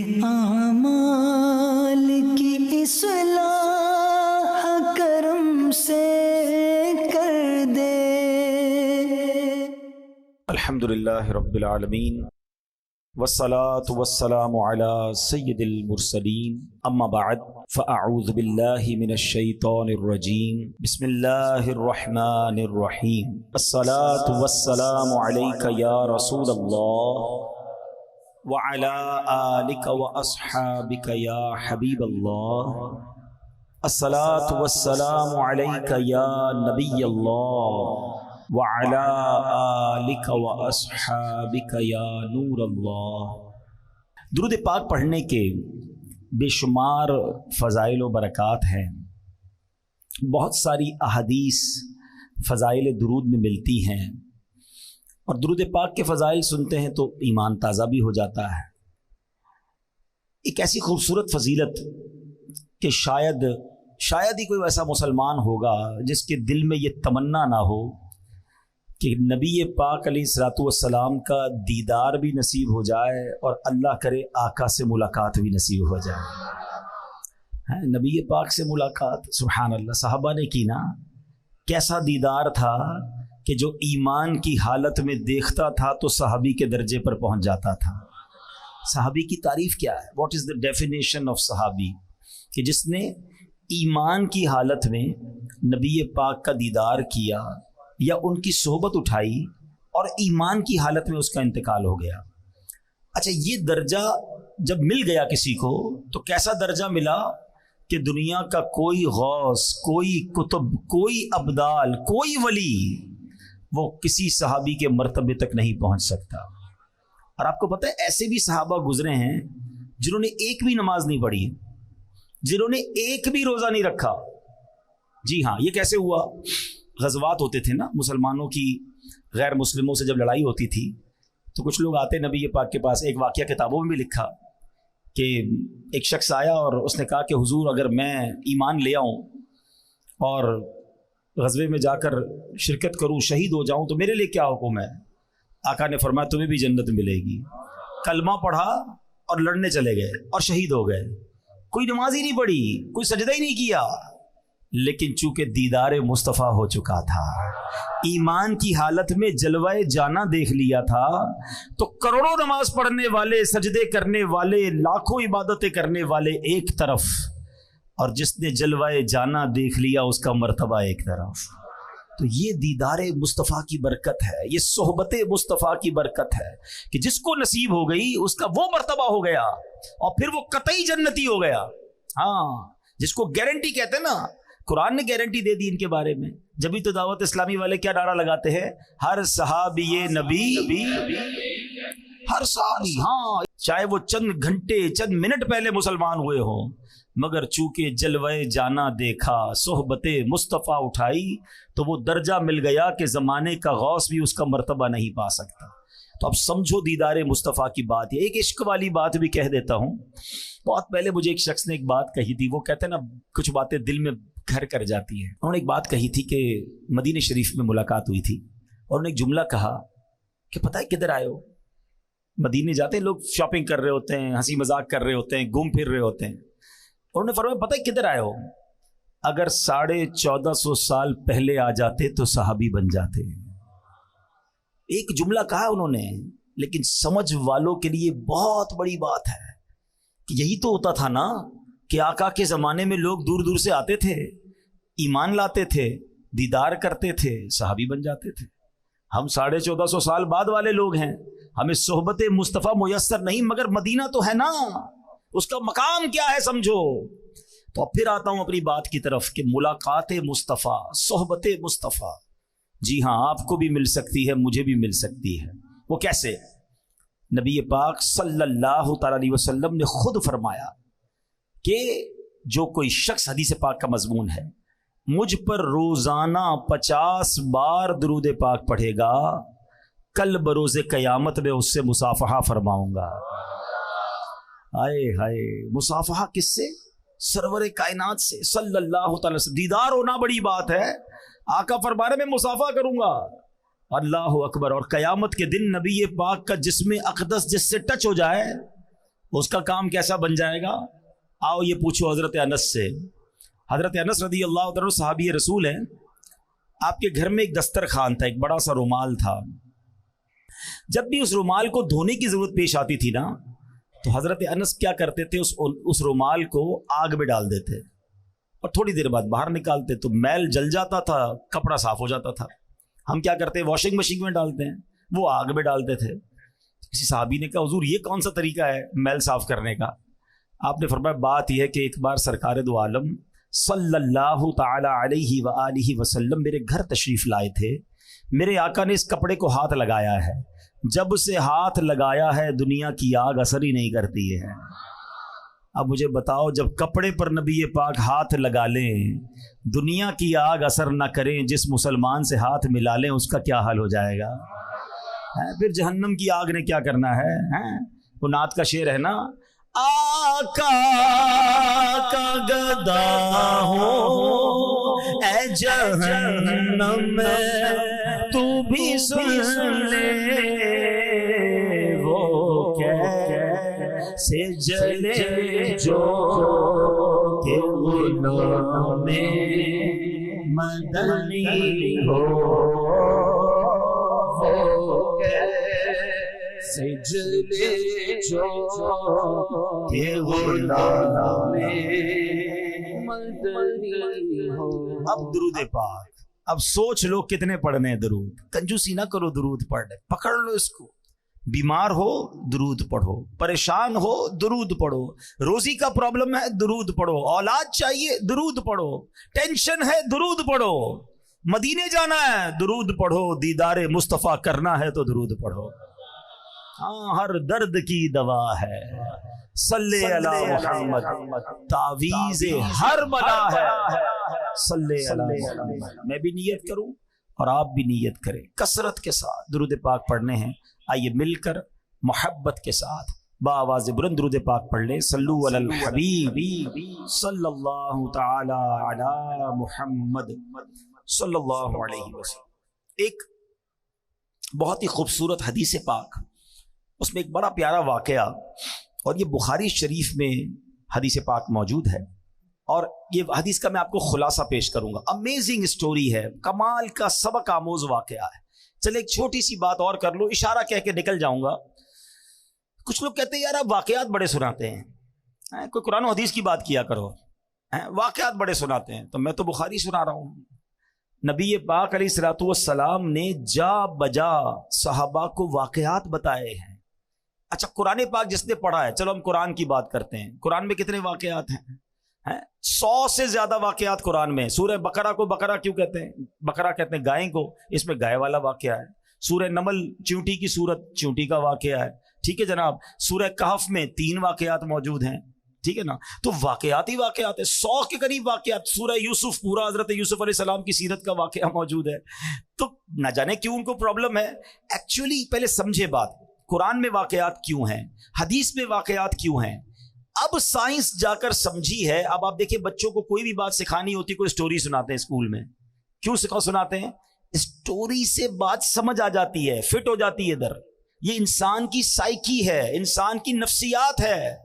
اعمال کی اصلاح کرم سے کر دے۔ الحمدللہ رب العالمین والصلاة والسلام على سید المرسلین، اما بعد فاعوذ باللہ من الشیطان الرجیم، بسم اللہ الرحمن الرحیم، الصلاة والسلام علیک یا رسول اللہ وعلى آلک واصحابک یا حبیب اللہ، الصلاة والسلام علیک یا نبی اللہ وعلى آلک واصحابک یا نور اللہ۔ درود پاک پڑھنے کے بے شمار فضائل و برکات ہیں، بہت ساری احادیث فضائل درود میں ملتی ہیں، اور درود پاک کے فضائل سنتے ہیں تو ایمان تازہ بھی ہو جاتا ہے۔ ایک ایسی خوبصورت فضیلت کہ شاید ہی کوئی ایسا مسلمان ہوگا جس کے دل میں یہ تمنا نہ ہو کہ نبی پاک علیہ الصلوۃ والسلام کا دیدار بھی نصیب ہو جائے اور اللہ کرے آقا سے ملاقات بھی نصیب ہو جائے۔ نبی پاک سے ملاقات، سبحان اللہ، صحابہ نے کی نا، کیسا دیدار تھا کہ جو ایمان کی حالت میں دیکھتا تھا تو صحابی کے درجے پر پہنچ جاتا تھا۔ صحابی کی تعریف کیا ہے؟ What is the definition of صحابی؟ کہ جس نے ایمان کی حالت میں نبی پاک کا دیدار کیا یا ان کی صحبت اٹھائی اور ایمان کی حالت میں اس کا انتقال ہو گیا۔ اچھا، یہ درجہ جب مل گیا کسی کو تو کیسا درجہ ملا کہ دنیا کا کوئی غوث، کوئی کتب، کوئی ابدال، کوئی ولی وہ کسی صحابی کے مرتبے تک نہیں پہنچ سکتا۔ اور آپ کو پتہ ہے ایسے بھی صحابہ گزرے ہیں جنہوں نے ایک بھی نماز نہیں پڑھی، جنہوں نے ایک بھی روزہ نہیں رکھا۔ جی ہاں، یہ کیسے ہوا؟ غزوات ہوتے تھے نا مسلمانوں کی، غیر مسلموں سے جب لڑائی ہوتی تھی تو کچھ لوگ آتے نبی پاک کے پاس۔ ایک واقعہ کتابوں میں بھی لکھا کہ ایک شخص آیا اور اس نے کہا کہ حضور اگر میں ایمان لے آؤں اور غزوے میں جا کر شرکت کروں، شہید ہو جاؤں تو میرے لیے کیا حکم ہے؟ آقا نے فرمایا تمہیں بھی جنت ملے گی۔ کلمہ پڑھا اور لڑنے چلے گئے اور شہید ہو گئے۔ کوئی نماز ہی نہیں پڑھی، کوئی سجدہ ہی نہیں کیا، لیکن چونکہ دیدار مصطفیٰ ہو چکا تھا، ایمان کی حالت میں جلوہ جانا دیکھ لیا تھا، تو کروڑوں نماز پڑھنے والے، سجدے کرنے والے، لاکھوں عبادتیں کرنے والے ایک طرف، اور جس نے جلوہ جانا دیکھ لیا اس کا مرتبہ ایک طرف۔ تو یہ دیدار مصطفیٰ کی برکت ہے، یہ صحبت مصطفیٰ کی برکت ہے کہ جس کو نصیب ہو گئی اس کا وہ مرتبہ ہو گیا اور پھر وہ قطعی جنتی ہو گیا۔ ہاں، جس کو گارنٹی کہتے ہیں نا، قرآن نے گارنٹی دے دی ان کے بارے میں۔ جبھی تو دعوت اسلامی والے کیا نعرہ لگاتے ہیں؟ ہر صحابی نبی، ہر صحابی، ہاں، چاہے وہ چند گھنٹے، چند منٹ پہلے مسلمان ہوئے ہوں، مگر چونکہ جلوہ جانا دیکھا، صحبت مصطفیٰ اٹھائی، تو وہ درجہ مل گیا کہ زمانے کا غوث بھی اس کا مرتبہ نہیں پا سکتا۔ تو اب سمجھو دیدار مصطفیٰ کی بات ہے۔ ایک عشق والی بات بھی کہہ دیتا ہوں۔ بہت پہلے مجھے ایک شخص نے ایک بات کہی تھی، وہ کہتے ہیں نا کچھ باتیں دل میں گھر کر جاتی ہیں۔ انہوں نے ایک بات کہی تھی کہ مدینہ شریف میں ملاقات ہوئی تھی، اور انہوں نے ایک جملہ کہا کہ پتہ ہے کدھر آئے ہو؟ مدینے جاتے ہیں لوگ، شاپنگ کر رہے ہوتے ہیں، ہنسی مذاق کر رہے ہوتے ہیں، گھوم پھر رہے ہوتے ہیں۔ انہوں نے فرمایا پتہ ہے کدھر آئے ہو؟ اگر 1450 سال پہلے آ جاتے تو صحابی بن جاتے۔ ایک جملہ کہا انہوں نے، لیکن سمجھ والوں کے لیے بہت بڑی بات ہے کہ یہی تو ہوتا تھا نا کہ آقا کے زمانے میں لوگ دور دور سے آتے تھے، ایمان لاتے تھے، دیدار کرتے تھے، صحابی بن جاتے تھے۔ ہم 1450 سال بعد والے لوگ ہیں، ہمیں صحبت مصطفیٰ میسر نہیں، مگر مدینہ تو ہے نا، اس کا مقام کیا ہے سمجھو۔ تو اب پھر آتا ہوں اپنی بات کی طرف کہ ملاقات مصطفیٰ، صحبت مصطفیٰ، جی ہاں، آپ کو بھی مل سکتی ہے، مجھے بھی مل سکتی ہے۔ وہ کیسے؟ نبی پاک صلی اللہ تعالی علیہ وسلم نے خود فرمایا کہ جو کوئی شخص، حدیث پاک کا مضمون ہے، مجھ پر روزانہ 50 بار درود پاک پڑھے گا، کل بروز قیامت میں اس سے مصافحہ فرماؤں گا۔ ہائے ہائے، مصافحہ کس سے؟ سرور کائنات سے صلی اللہ تعالی وسلم۔ دیدار ہونا بڑی بات ہے، آقا فرما رہے میں مصافحہ کروں گا، اللہ اکبر۔ اور قیامت کے دن نبی پاک کا جسم اقدس جس سے ٹچ ہو جائے اس کا کام کیسا بن جائے گا؟ آؤ یہ پوچھو حضرت انس سے. حضرت انس رضی اللہ عنہ صحابی رسول ہیں. آپ کے گھر میں ایک دسترخوان تھا, ایک بڑا سا رومال تھا. جب بھی اس رومال کو دھونے کی ضرورت پیش آتی تھی نا, تو حضرت انس کیا کرتے تھے, اس رومال کو آگ میں ڈال دیتے اور تھوڑی دیر بعد باہر نکالتے, تو میل جل جاتا تھا, کپڑا صاف ہو جاتا تھا. ہم کیا کرتے ہیں, واشنگ مشین میں ڈالتے ہیں, وہ آگ میں ڈالتے تھے. کسی صحابی نے کہا حضور یہ کون سا طریقہ ہے میل صاف کرنے کا؟ آپ نے فرمایا بات یہ ہے کہ ایک بار سرکار دو عالم صلی اللہ تعالی علیہ وآلہ وسلم میرے گھر تشریف لائے تھے. میرے آقا نے اس کپڑے کو ہاتھ لگایا ہے, جب سے ہاتھ لگایا ہے دنیا کی آگ اثر ہی نہیں کرتی ہے. اب مجھے بتاؤ, جب کپڑے پر نبی پاک ہاتھ لگا لیں, دنیا کی آگ اثر نہ کریں, جس مسلمان سے ہاتھ ملا لیں اس کا کیا حال ہو جائے گا؟ پھر جہنم کی آگ نے کیا کرنا ہے؟ وہ نعت کا شعر ہے نا, آقا کا گدا ہو اے جہنم میں تو بھی سن لے, وہ کیسے جلے جو کہ غلام مدنی ہو, سے جلے جو کہ غلام مدنی ہو. اب درود پاک, اب سوچ لو کتنے پڑھنے ہیں درود. کنجوسی نہ کرو, درود پڑھنے پکڑ لو اس کو. بیمار ہو درود پڑھو, پریشان ہو درود پڑھو, روزی کا پرابلم ہے درود پڑھو, اولاد چاہیے درود پڑھو, ٹینشن ہے درود پڑھو, مدینے جانا ہے درود پڑھو, دیدار مصطفیٰ کرنا ہے تو درود پڑھو. ہاں ہر درد کی دوا ہے صلی علی محمد, تعویذ ہر بلا ہے صلی علی محمد. میں بھی نیت کروں اور آپ بھی نیت کریں, کثرت کے ساتھ درود پاک پڑھنے ہیں. آئیے مل کر محبت کے ساتھ بآواز بلند درود پاک پڑھ لیں. صلو علی الحبیب صلی اللہ تعالی علی محمد صلی اللہ علیہ وسلم. ایک بہت ہی خوبصورت حدیث پاک, اس میں ایک بڑا پیارا واقعہ, اور یہ بخاری شریف میں حدیث پاک موجود ہے, اور یہ حدیث کا میں آپ کو خلاصہ پیش کروں گا. امیزنگ اسٹوری ہے, کمال کا سبق آموز واقعہ ہے. چلے ایک چھوٹی سی بات اور کر لو, اشارہ کہہ کے نکل جاؤں گا. کچھ لوگ کہتے ہیں یار آپ واقعات بڑے سناتے ہیں, کوئی قرآن و حدیث کی بات کیا کرو, واقعات بڑے سناتے ہیں. تو میں تو بخاری سنا رہا ہوں. نبی پاک علیہ الصلوۃ والسلام نے جا بجا صحابہ کو واقعات بتائے ہیں. اچھا قرآن پاک جس نے پڑھا ہے, چلو ہم قرآن کی بات کرتے ہیں. قرآن میں کتنے واقعات ہیں؟ 100 سے زیادہ واقعات قرآن میں. سورہ بقرہ کو بقرہ کیوں کہتے ہیں؟ بقرہ کہتے ہیں گائیں کو, اس میں گائے والا واقعہ ہے. سورہ نمل چونٹی کی سورت, چونٹی کا واقعہ ہے. ٹھیک ہے جناب. سورہ کہف میں 3 واقعات موجود ہیں. ٹھیک ہے نا, تو واقعات ہی واقعات ہیں, 100 کے قریب واقعات. سورہ یوسف پورا حضرت یوسف علیہ السلام کی سیرت کا واقعہ موجود ہے. تو نہ جانے کیوں ان کو پرابلم ہے. ایکچولی پہلے سمجھے بات, قرآن میں واقعات کیوں ہیں, حدیث میں واقعات کیوں ہیں. اب سائنس جا کر سمجھی ہے. اب آپ دیکھیں بچوں کو کوئی بھی بات سکھانی ہوتی, کوئی سٹوری سناتے ہیں اسکول میں. کیوں سناتے ہیں؟ سٹوری سے بات سمجھ آ جاتی ہے, فٹ ہو جاتی ہے ادھر. یہ انسان کی سائیکی ہے, انسان کی نفسیات ہے.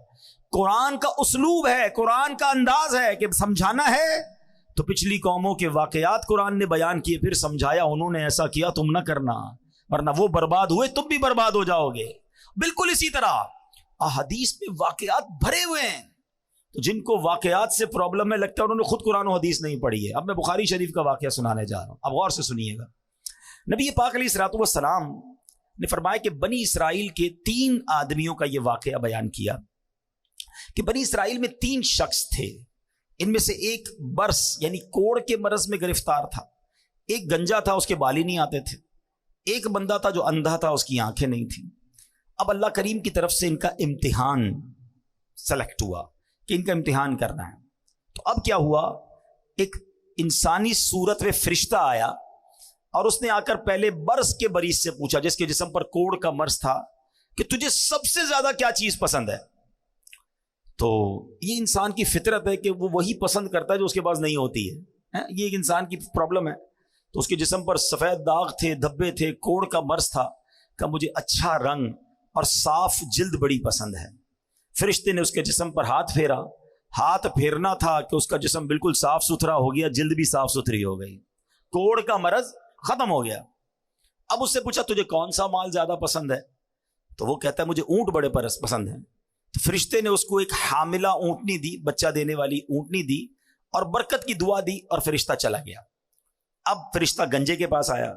قرآن کا اسلوب ہے, قرآن کا انداز ہے کہ سمجھانا ہے تو پچھلی قوموں کے واقعات قرآن نے بیان کیے, پھر سمجھایا انہوں نے ایسا کیا تم نہ کرنا, ورنہ وہ برباد ہوئے تم بھی برباد ہو جاؤ گے. بالکل اسی طرح احادیث میں واقعات بھرے ہوئے ہیں. تو جن کو واقعات سے پرابلم ہے, لگتا ہے انہوں نے خود قرآن و حدیث نہیں پڑھی ہے. اب میں بخاری شریف کا واقعہ سنانے جا رہا ہوں, اب غور سے سنیے گا. نبی پاک علیہ الصلوۃ والسلام نے فرمایا کہ بنی اسرائیل کے 3 آدمیوں کا یہ واقعہ بیان کیا کہ بنی اسرائیل میں 3 شخص تھے. ان میں سے ایک برس یعنی کوڑ کے مرض میں گرفتار تھا, ایک گنجا تھا, اس کے بال ہی نہیں آتے تھے, ایک بندہ تھا جو اندھا تھا, اس کی آنکھیں نہیں تھیں. اب اللہ کریم کی طرف سے ان کا امتحان سلیکٹ ہوا کہ ان کا امتحان کرنا ہے. تو اب کیا ہوا, ایک انسانی صورت میں فرشتہ آیا اور اس نے آ کر پہلے برس کے مریض سے پوچھا, جس کے جسم پر کوڑ کا مرض تھا, کہ تجھے سب سے زیادہ کیا چیز پسند ہے. تو یہ انسان کی فطرت ہے کہ وہ وہی پسند کرتا ہے جو اس کے پاس نہیں ہوتی ہے. یہ ایک انسان کی پرابلم ہے. تو اس کے جسم پر سفید داغ تھے, دھبے تھے, کوڑ کا مرض تھا. کہ مجھے اچھا رنگ اور صاف جلد بڑی پسند ہے. فرشتے نے اس کے جسم پر ہاتھ پھیرا. ہاتھ پھیرنا تھا کہ اس کا جسم بالکل صاف ستھرا ہو گیا, جلد بھی صاف ستھری ہو گئی, کوڑ کا مرض ختم ہو گیا. اب اس سے پوچھا تجھے کون سا مال زیادہ پسند ہے؟ تو وہ کہتا ہے مجھے اونٹ بڑے پسند ہیں. تو فرشتے نے اس کو ایک حاملہ اونٹنی دی, بچہ دینے والی اونٹنی دی اور برکت کی دعا دی اور فرشتہ چلا گیا. اب فرشتہ گنجے کے پاس آیا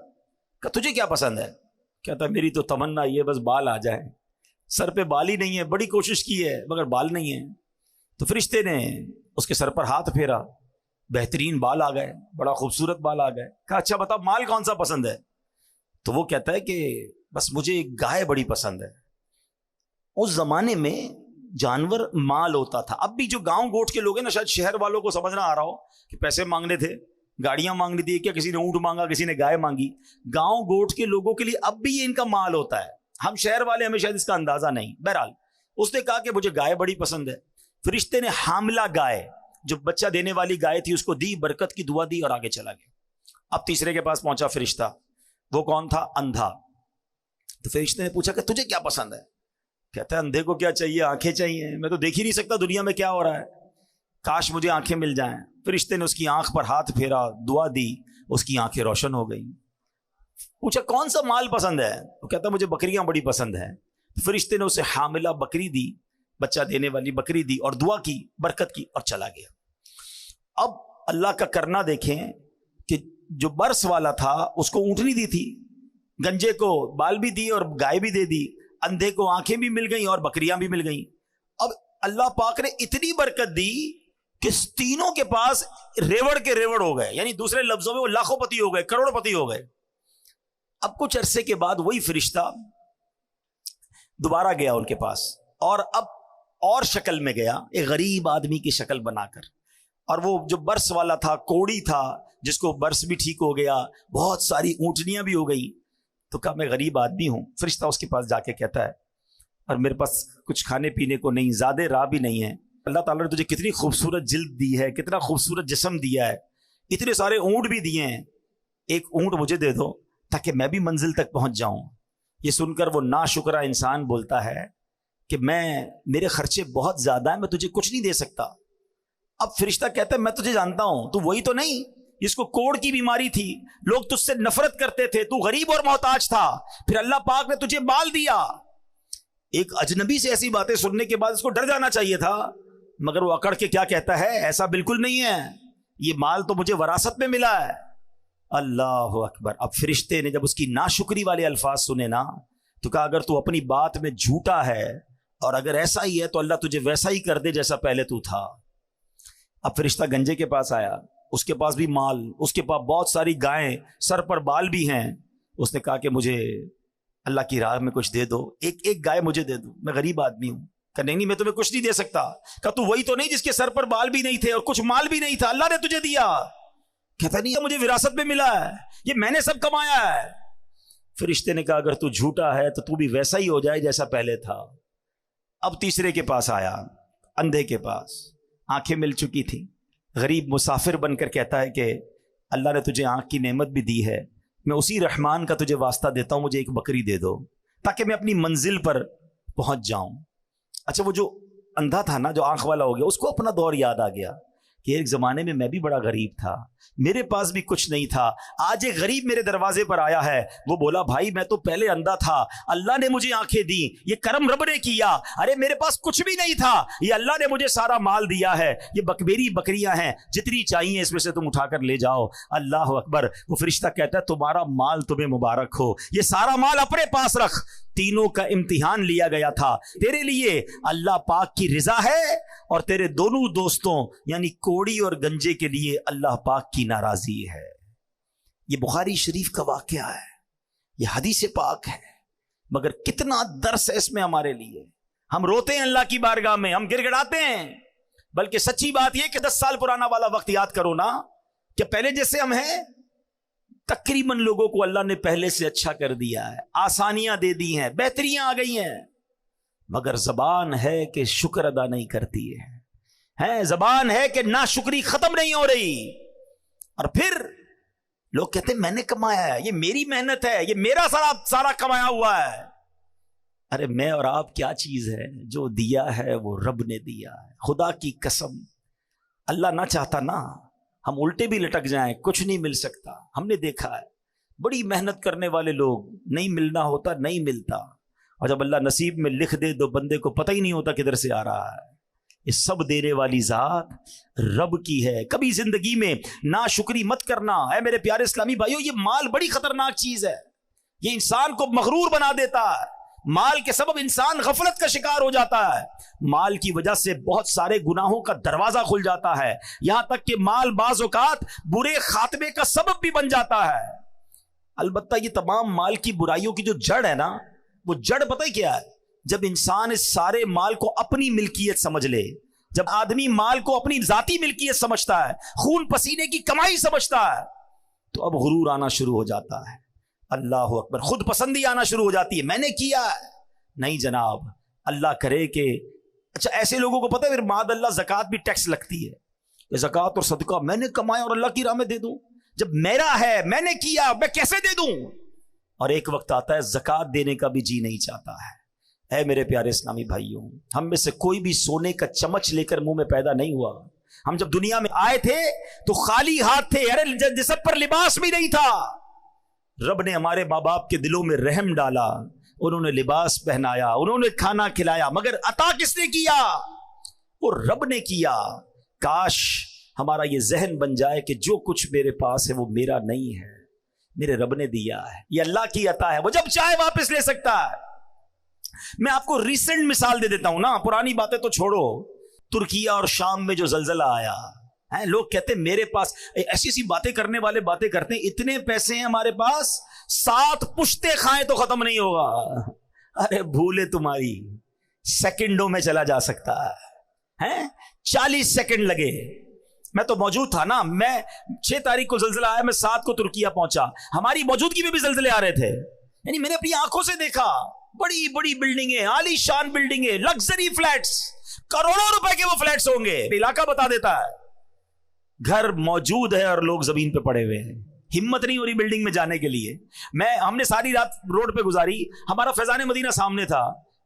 کہ تجھے کیا پسند ہے؟ کہتا ہے میری تو تمنا یہ بس بال آ جائے, سر پہ بال ہی نہیں ہے, بڑی کوشش کی ہے مگر بال نہیں ہے. تو فرشتے نے اس کے سر پر ہاتھ پھیرا, بہترین بال آ گئے, بڑا خوبصورت بال آ گئے. کہا اچھا بتا مال کون سا پسند ہے؟ تو وہ کہتا ہے کہ بس مجھے ایک گائے بڑی پسند ہے. اس زمانے میں جانور مال ہوتا تھا. اب بھی جو گاؤں گوٹ کے لوگ ہیں نا, شاید شہر والوں کو سمجھنا آ رہا ہو کہ پیسے مانگنے تھے, گاڑیاں مانگنی تھی, کیا کسی نے اونٹ مانگا, کسی نے گائے مانگی. گاؤں گوٹ کے لوگوں کے لیے اب بھی یہ ان کا مال ہوتا ہے. ہم شہر والے ہمیں شاید اس کا اندازہ نہیں. بہرحال اس نے کہا کہ مجھے گائے بڑی پسند ہے. فرشتے نے حاملہ گائے, جو بچہ دینے والی گائے تھی, اس کو دی, برکت کی دعا دی اور آگے چلا گیا. اب تیسرے کے پاس پہنچا فرشتہ. وہ کون تھا؟ اندھا. تو فرشتے نے پوچھا کہ تجھے کیا پسند ہے؟ کہتا ہے اندھے کو کیا چاہیے, آنکھیں چاہیے, میں تو دیکھ ہی نہیں سکتا دنیا میں کیا ہو رہا ہے, کاش مجھے آنکھیں مل جائیں. فرشتے نے اس کی آنکھ پر ہاتھ پھیرا, دعا دی, اس کی آنکھیں روشن ہو گئی. پوچھا کون سا مال پسند ہے؟ وہ کہتا مجھے بکریاں بڑی پسند ہیں. فرشتے نے اسے حاملہ بکری دی, بچہ دینے والی بکری دی اور دعا کی, برکت کی اور چلا گیا. اب اللہ کا کرنا دیکھیں کہ جو برس والا تھا اس کو اونٹنی دی تھی, گنجے کو بال بھی دی اور گائے بھی دے دی, اندھے کو آنکھیں بھی مل گئیں اور بکریاں بھی مل گئیں. اب اللہ پاک نے اتنی برکت دی کہ تینوں کے پاس ریوڑ کے ریوڑ ہو گئے, یعنی دوسرے لفظوں میں وہ لاکھوں پتی ہو گئے, کروڑ پتی ہو گئے. اب کچھ عرصے کے بعد وہی فرشتہ دوبارہ گیا ان کے پاس, اور اب اور شکل میں گیا, ایک غریب آدمی کی شکل بنا کر. اور وہ جو برس والا تھا, کوڑی تھا, جس کو برس بھی ٹھیک ہو گیا, بہت ساری اونٹنیاں بھی ہو گئی. تو کہا میں غریب آدمی ہوں. فرشتہ اس کے پاس جا کے کہتا ہے اور میرے پاس کچھ کھانے پینے کو نہیں, زیادہ راہ بھی نہیں ہے. اللہ تعالیٰ نے تجھے کتنی خوبصورت جلد دی ہے, کتنا خوبصورت جسم دیا ہے, اتنے سارے اونٹ بھی دیے ہیں, ایک اونٹ مجھے دے دو تاکہ میں بھی منزل تک پہنچ جاؤں. یہ سن کر وہ ناشکرا انسان بولتا ہے کہ میرے خرچے بہت زیادہ ہیں, میں تجھے کچھ نہیں دے سکتا. اب فرشتہ کہتا ہے میں تجھے جانتا ہوں, تو وہی تو نہیں جس کو کوڑ کی بیماری تھی, لوگ تجھ سے نفرت کرتے تھے, تو غریب اور محتاج تھا, پھر اللہ پاک نے تجھے مال دیا. ایک اجنبی سے ایسی باتیں سننے کے بعد اس کو ڈر جانا چاہیے تھا, مگر وہ اکڑ کے کیا کہتا ہے, ایسا بالکل نہیں ہے, یہ مال تو مجھے وراثت میں ملا ہے. اللہ اکبر. اب فرشتے نے جب اس کی ناشکری والے الفاظ سنے نا, تو کہا اگر تو اپنی بات میں جھوٹا ہے اور اگر ایسا ہی ہے تو اللہ تجھے ویسا ہی کر دے جیسا پہلے تو تھا. اب فرشتہ گنجے کے پاس آیا, اس کے پاس بھی مال, اس کے پاس بہت ساری گائیں, سر پر بال بھی ہیں. اس نے کہا کہ مجھے اللہ کی راہ میں کچھ دے دو, ایک گائے مجھے دے دو, میں غریب آدمی ہوں. کہ نہیں میں تمہیں کچھ نہیں دے سکتا. کہا تو وہی تو نہیں جس کے سر پر بال بھی نہیں تھے اور کچھ مال بھی نہیں تھا, اللہ نے تجھے دیا. کہتا نہیں مجھے وراثت میں ملا ہے, یہ میں نے سب کمایا ہے. فرشتے نے کہا اگر تو جھوٹا ہے تو تو بھی ویسا ہی ہو جائے جیسا پہلے تھا. اب تیسرے کے پاس آیا, اندھے کے پاس, آنکھیں مل چکی تھی, غریب مسافر بن کر کہتا ہے کہ اللہ نے تجھے آنکھ کی نعمت بھی دی ہے, میں اسی رحمان کا تجھے واسطہ دیتا ہوں, مجھے ایک بکری دے دو تاکہ میں اپنی منزل پر پہنچ جاؤں. اچھا وہ جو اندھا تھا نا, جو آنکھ والا ہو گیا, اس کو اپنا دور یاد آ گیا کہ ایک زمانے میں بھی بڑا غریب تھا, میرے پاس بھی کچھ نہیں تھا, آج ایک غریب میرے دروازے پر آیا ہے. وہ بولا بھائی میں تو پہلے اندھا تھا, اللہ نے مجھے آنکھیں دی, یہ کرم رب نے کیا. ارے میرے پاس کچھ بھی نہیں تھا, یہ اللہ نے مجھے سارا مال دیا ہے, یہ میری بکریاں ہیں, جتنی چاہیے اس میں سے تم اٹھا کر لے جاؤ. اللہ اکبر. وہ فرشتہ کہتا ہے تمہارا مال تمہیں مبارک ہو, یہ سارا مال اپنے پاس رکھ, تینوں کا امتحان لیا گیا تھا, تیرے لیے اللہ پاک کی رضا ہے اور تیرے دونوں دوستوں یعنی کوڑی اور گنجے کے لیے اللہ پاک کی ناراضی ہے. یہ بخاری شریف کا واقعہ ہے, یہ حدیث پاک ہے, مگر کتنا درس ہے اس میں ہمارے لیے. ہم روتے ہیں اللہ کی بارگاہ میں, ہم گر گڑاتے ہیں, بلکہ سچی بات یہ کہ 10 سال پرانا والا وقت یاد کرو نا, کہ پہلے جیسے ہم ہیں تقریباً لوگوں کو اللہ نے پہلے سے اچھا کر دیا ہے, آسانیاں دے دی ہیں, بہتریاں آ گئی ہیں, مگر زبان ہے کہ شکر ادا نہیں کرتی ہے, زبان ہے کہ ناشکری ختم نہیں ہو رہی. اور پھر لوگ کہتے ہیں میں نے کمایا ہے, یہ میری محنت ہے, یہ میرا سارا کمایا ہوا ہے. ارے میں اور آپ کیا چیز ہے؟ جو دیا ہے وہ رب نے دیا ہے، خدا کی قسم۔ اللہ نہ چاہتا نا ہم الٹے بھی لٹک جائیں، کچھ نہیں مل سکتا۔ ہم نے دیکھا ہے بڑی محنت کرنے والے لوگ، نہیں ملنا ہوتا نہیں ملتا، اور جب اللہ نصیب میں لکھ دے تو بندے کو پتہ ہی نہیں ہوتا کدھر سے آ رہا ہے۔ یہ سب دینے والی ذات رب کی ہے۔ کبھی زندگی میں ناشکری مت کرنا۔ اے میرے پیارے اسلامی بھائیو، یہ مال بڑی خطرناک چیز ہے، یہ انسان کو مغرور بنا دیتا ہے۔ مال کے سبب انسان غفلت کا شکار ہو جاتا ہے، مال کی وجہ سے بہت سارے گناہوں کا دروازہ کھل جاتا ہے، یہاں تک کہ مال بعض اوقات برے خاتمے کا سبب بھی بن جاتا ہے۔ البتہ یہ تمام مال کی برائیوں کی جو جڑ ہے نا، وہ جڑ پتہ ہی کیا ہے؟ جب انسان اس سارے مال کو اپنی ملکیت سمجھ لے، جب آدمی مال کو اپنی ذاتی ملکیت سمجھتا ہے، خون پسینے کی کمائی سمجھتا ہے، تو اب غرور آنا شروع ہو جاتا ہے۔ اللہ اکبر، خود پسندی آنا شروع ہو جاتی ہے، میں نے کیا ہے۔ نہیں جناب، اللہ کرے کہ اچھا ایسے لوگوں کو پتہ ہے پھر معاذ اللہ زکوٰۃ بھی ٹیکس لگتی ہے کہ زکوٰۃ اور صدقہ میں نے کمایا اور اللہ کی راہ میں دے دوں، جب میرا ہے میں نے کیا میں کیسے دے دوں؟ اور ایک وقت آتا ہے زکوٰۃ دینے کا بھی جی نہیں چاہتا ہے۔ اے میرے پیارے اسلامی بھائیوں، ہم میں سے کوئی بھی سونے کا چمچ لے کر منہ میں پیدا نہیں ہوا۔ ہم جب دنیا میں آئے تھے تو خالی ہاتھ تھے، ارے جسم پر لباس بھی نہیں تھا۔ رب نے ہمارے ماں باپ کے دلوں میں رحم ڈالا، انہوں نے لباس پہنایا، انہوں نے کھانا کھلایا، مگر عطا کس نے کیا؟ وہ رب نے کیا۔ کاش ہمارا یہ ذہن بن جائے کہ جو کچھ میرے پاس ہے وہ میرا نہیں ہے، میرے رب نے دیا ہے، یہ اللہ کی عطا ہے، وہ جب چاہے واپس لے سکتا ہے۔ میں آپ کو ریسنٹ مثال دے دیتا ہوں نا، پرانی باتیں تو چھوڑو۔ ترکیہ اور شام میں جو زلزلہ آیا ہے، لوگ کہتے ہیں میرے پاس ایسی ایسی باتیں کرنے والے باتیں کرتے ہیں، اتنے پیسے ہیں ہمارے پاس 7 پشتے کھائیں تو ختم نہیں ہوگا۔ ارے بھولے تمہاری، سیکنڈوں میں چلا جا سکتا ہے، 40 سیکنڈ لگے۔ میں تو موجود تھا نا، میں 6 تاریخ کو زلزلہ آیا، میں 7 کو ترکیہ پہنچا، ہماری موجودگی میں بھی زلزلے آ رہے تھے، یعنی میں نے اپنی آنکھوں سے دیکھا۔ بڑی بڑی بلڈنگیں، عالی شان بلڈنگیں، لگژری فلیٹس، کروڑوں روپے کے وہ فلیٹس ہوں گے، علاقہ بتا دیتا ہے۔ گھر موجود ہے اور لوگ زمین پہ پڑے ہوئے ہیں، ہمت نہیں ہو رہی بلڈنگ میں جانے کے لیے۔ ہم نے ساری رات روڈ پہ گزاری، ہمارا فیضان مدینہ سامنے تھا،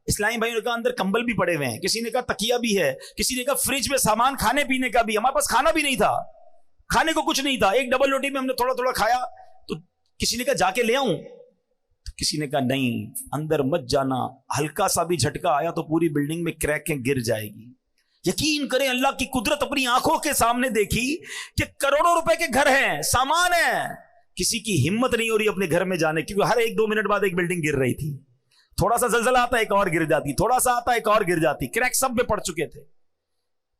اسلامی بھائیوں نے کہا اندر کمبل بھی پڑے ہوئے ہیں، کسی نے کہا تکیہ بھی ہے، کسی نے کہا فریج میں سامان کھانے پینے کا بھی، ہمارے پاس کھانا بھی نہیں تھا، کھانے کو کچھ نہیں تھا، ایک ڈبل روٹی میں ہم نے تھوڑا تھوڑا کھایا، تو کسی نے کہا جا کے لے آؤں، کسی نے کہا نہیں اندر مت جانا، ہلکا سا بھی جھٹکا آیا تو پوری بلڈنگ میں کریکیں گر جائے گی۔ یقین کریں اللہ کی قدرت اپنی آنکھوں کے سامنے دیکھی کہ کروڑوں روپے کے گھر ہیں، سامان ہے، کسی کی ہمت نہیں ہو رہی اپنے گھر میں جانے، کیونکہ ہر 1-2 منٹ بعد ایک بلڈنگ گر رہی تھی، تھوڑا سا زلزلہ آتا ایک اور گر جاتی، تھوڑا سا آتا ایک اور گر جاتی، کریک سب میں پڑ چکے تھے۔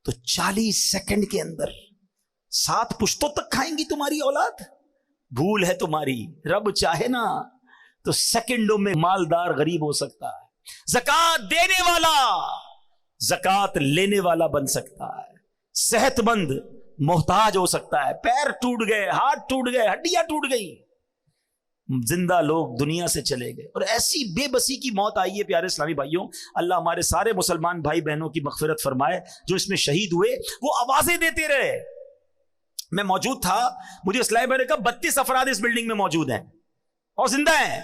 تو 40 سیکنڈ کے اندر 7 پشتوں تک کھائیں گی تمہاری اولاد؟ بھول ہے تمہاری، رب چاہے نا تو سیکنڈوں میں مالدار غریب ہو سکتا ہے، زکوٰۃ دینے والا زکوٰۃ لینے والا بن سکتا ہے، صحت مند محتاج ہو سکتا ہے، پیر ٹوٹ گئے، ہاتھ ٹوٹ گئے، ہڈیاں ٹوٹ گئی، زندہ لوگ دنیا سے چلے گئے، اور ایسی بے بسی کی موت آئی ہے۔ پیارے اسلامی بھائیوں، اللہ ہمارے سارے مسلمان بھائی بہنوں کی مغفرت فرمائے، جو اس میں شہید ہوئے وہ آوازیں دیتے رہے۔ میں موجود تھا، مجھے اسلامی بھائی نے کہا 32 افراد اس بلڈنگ میں موجود ہیں اور زندہ ہیں،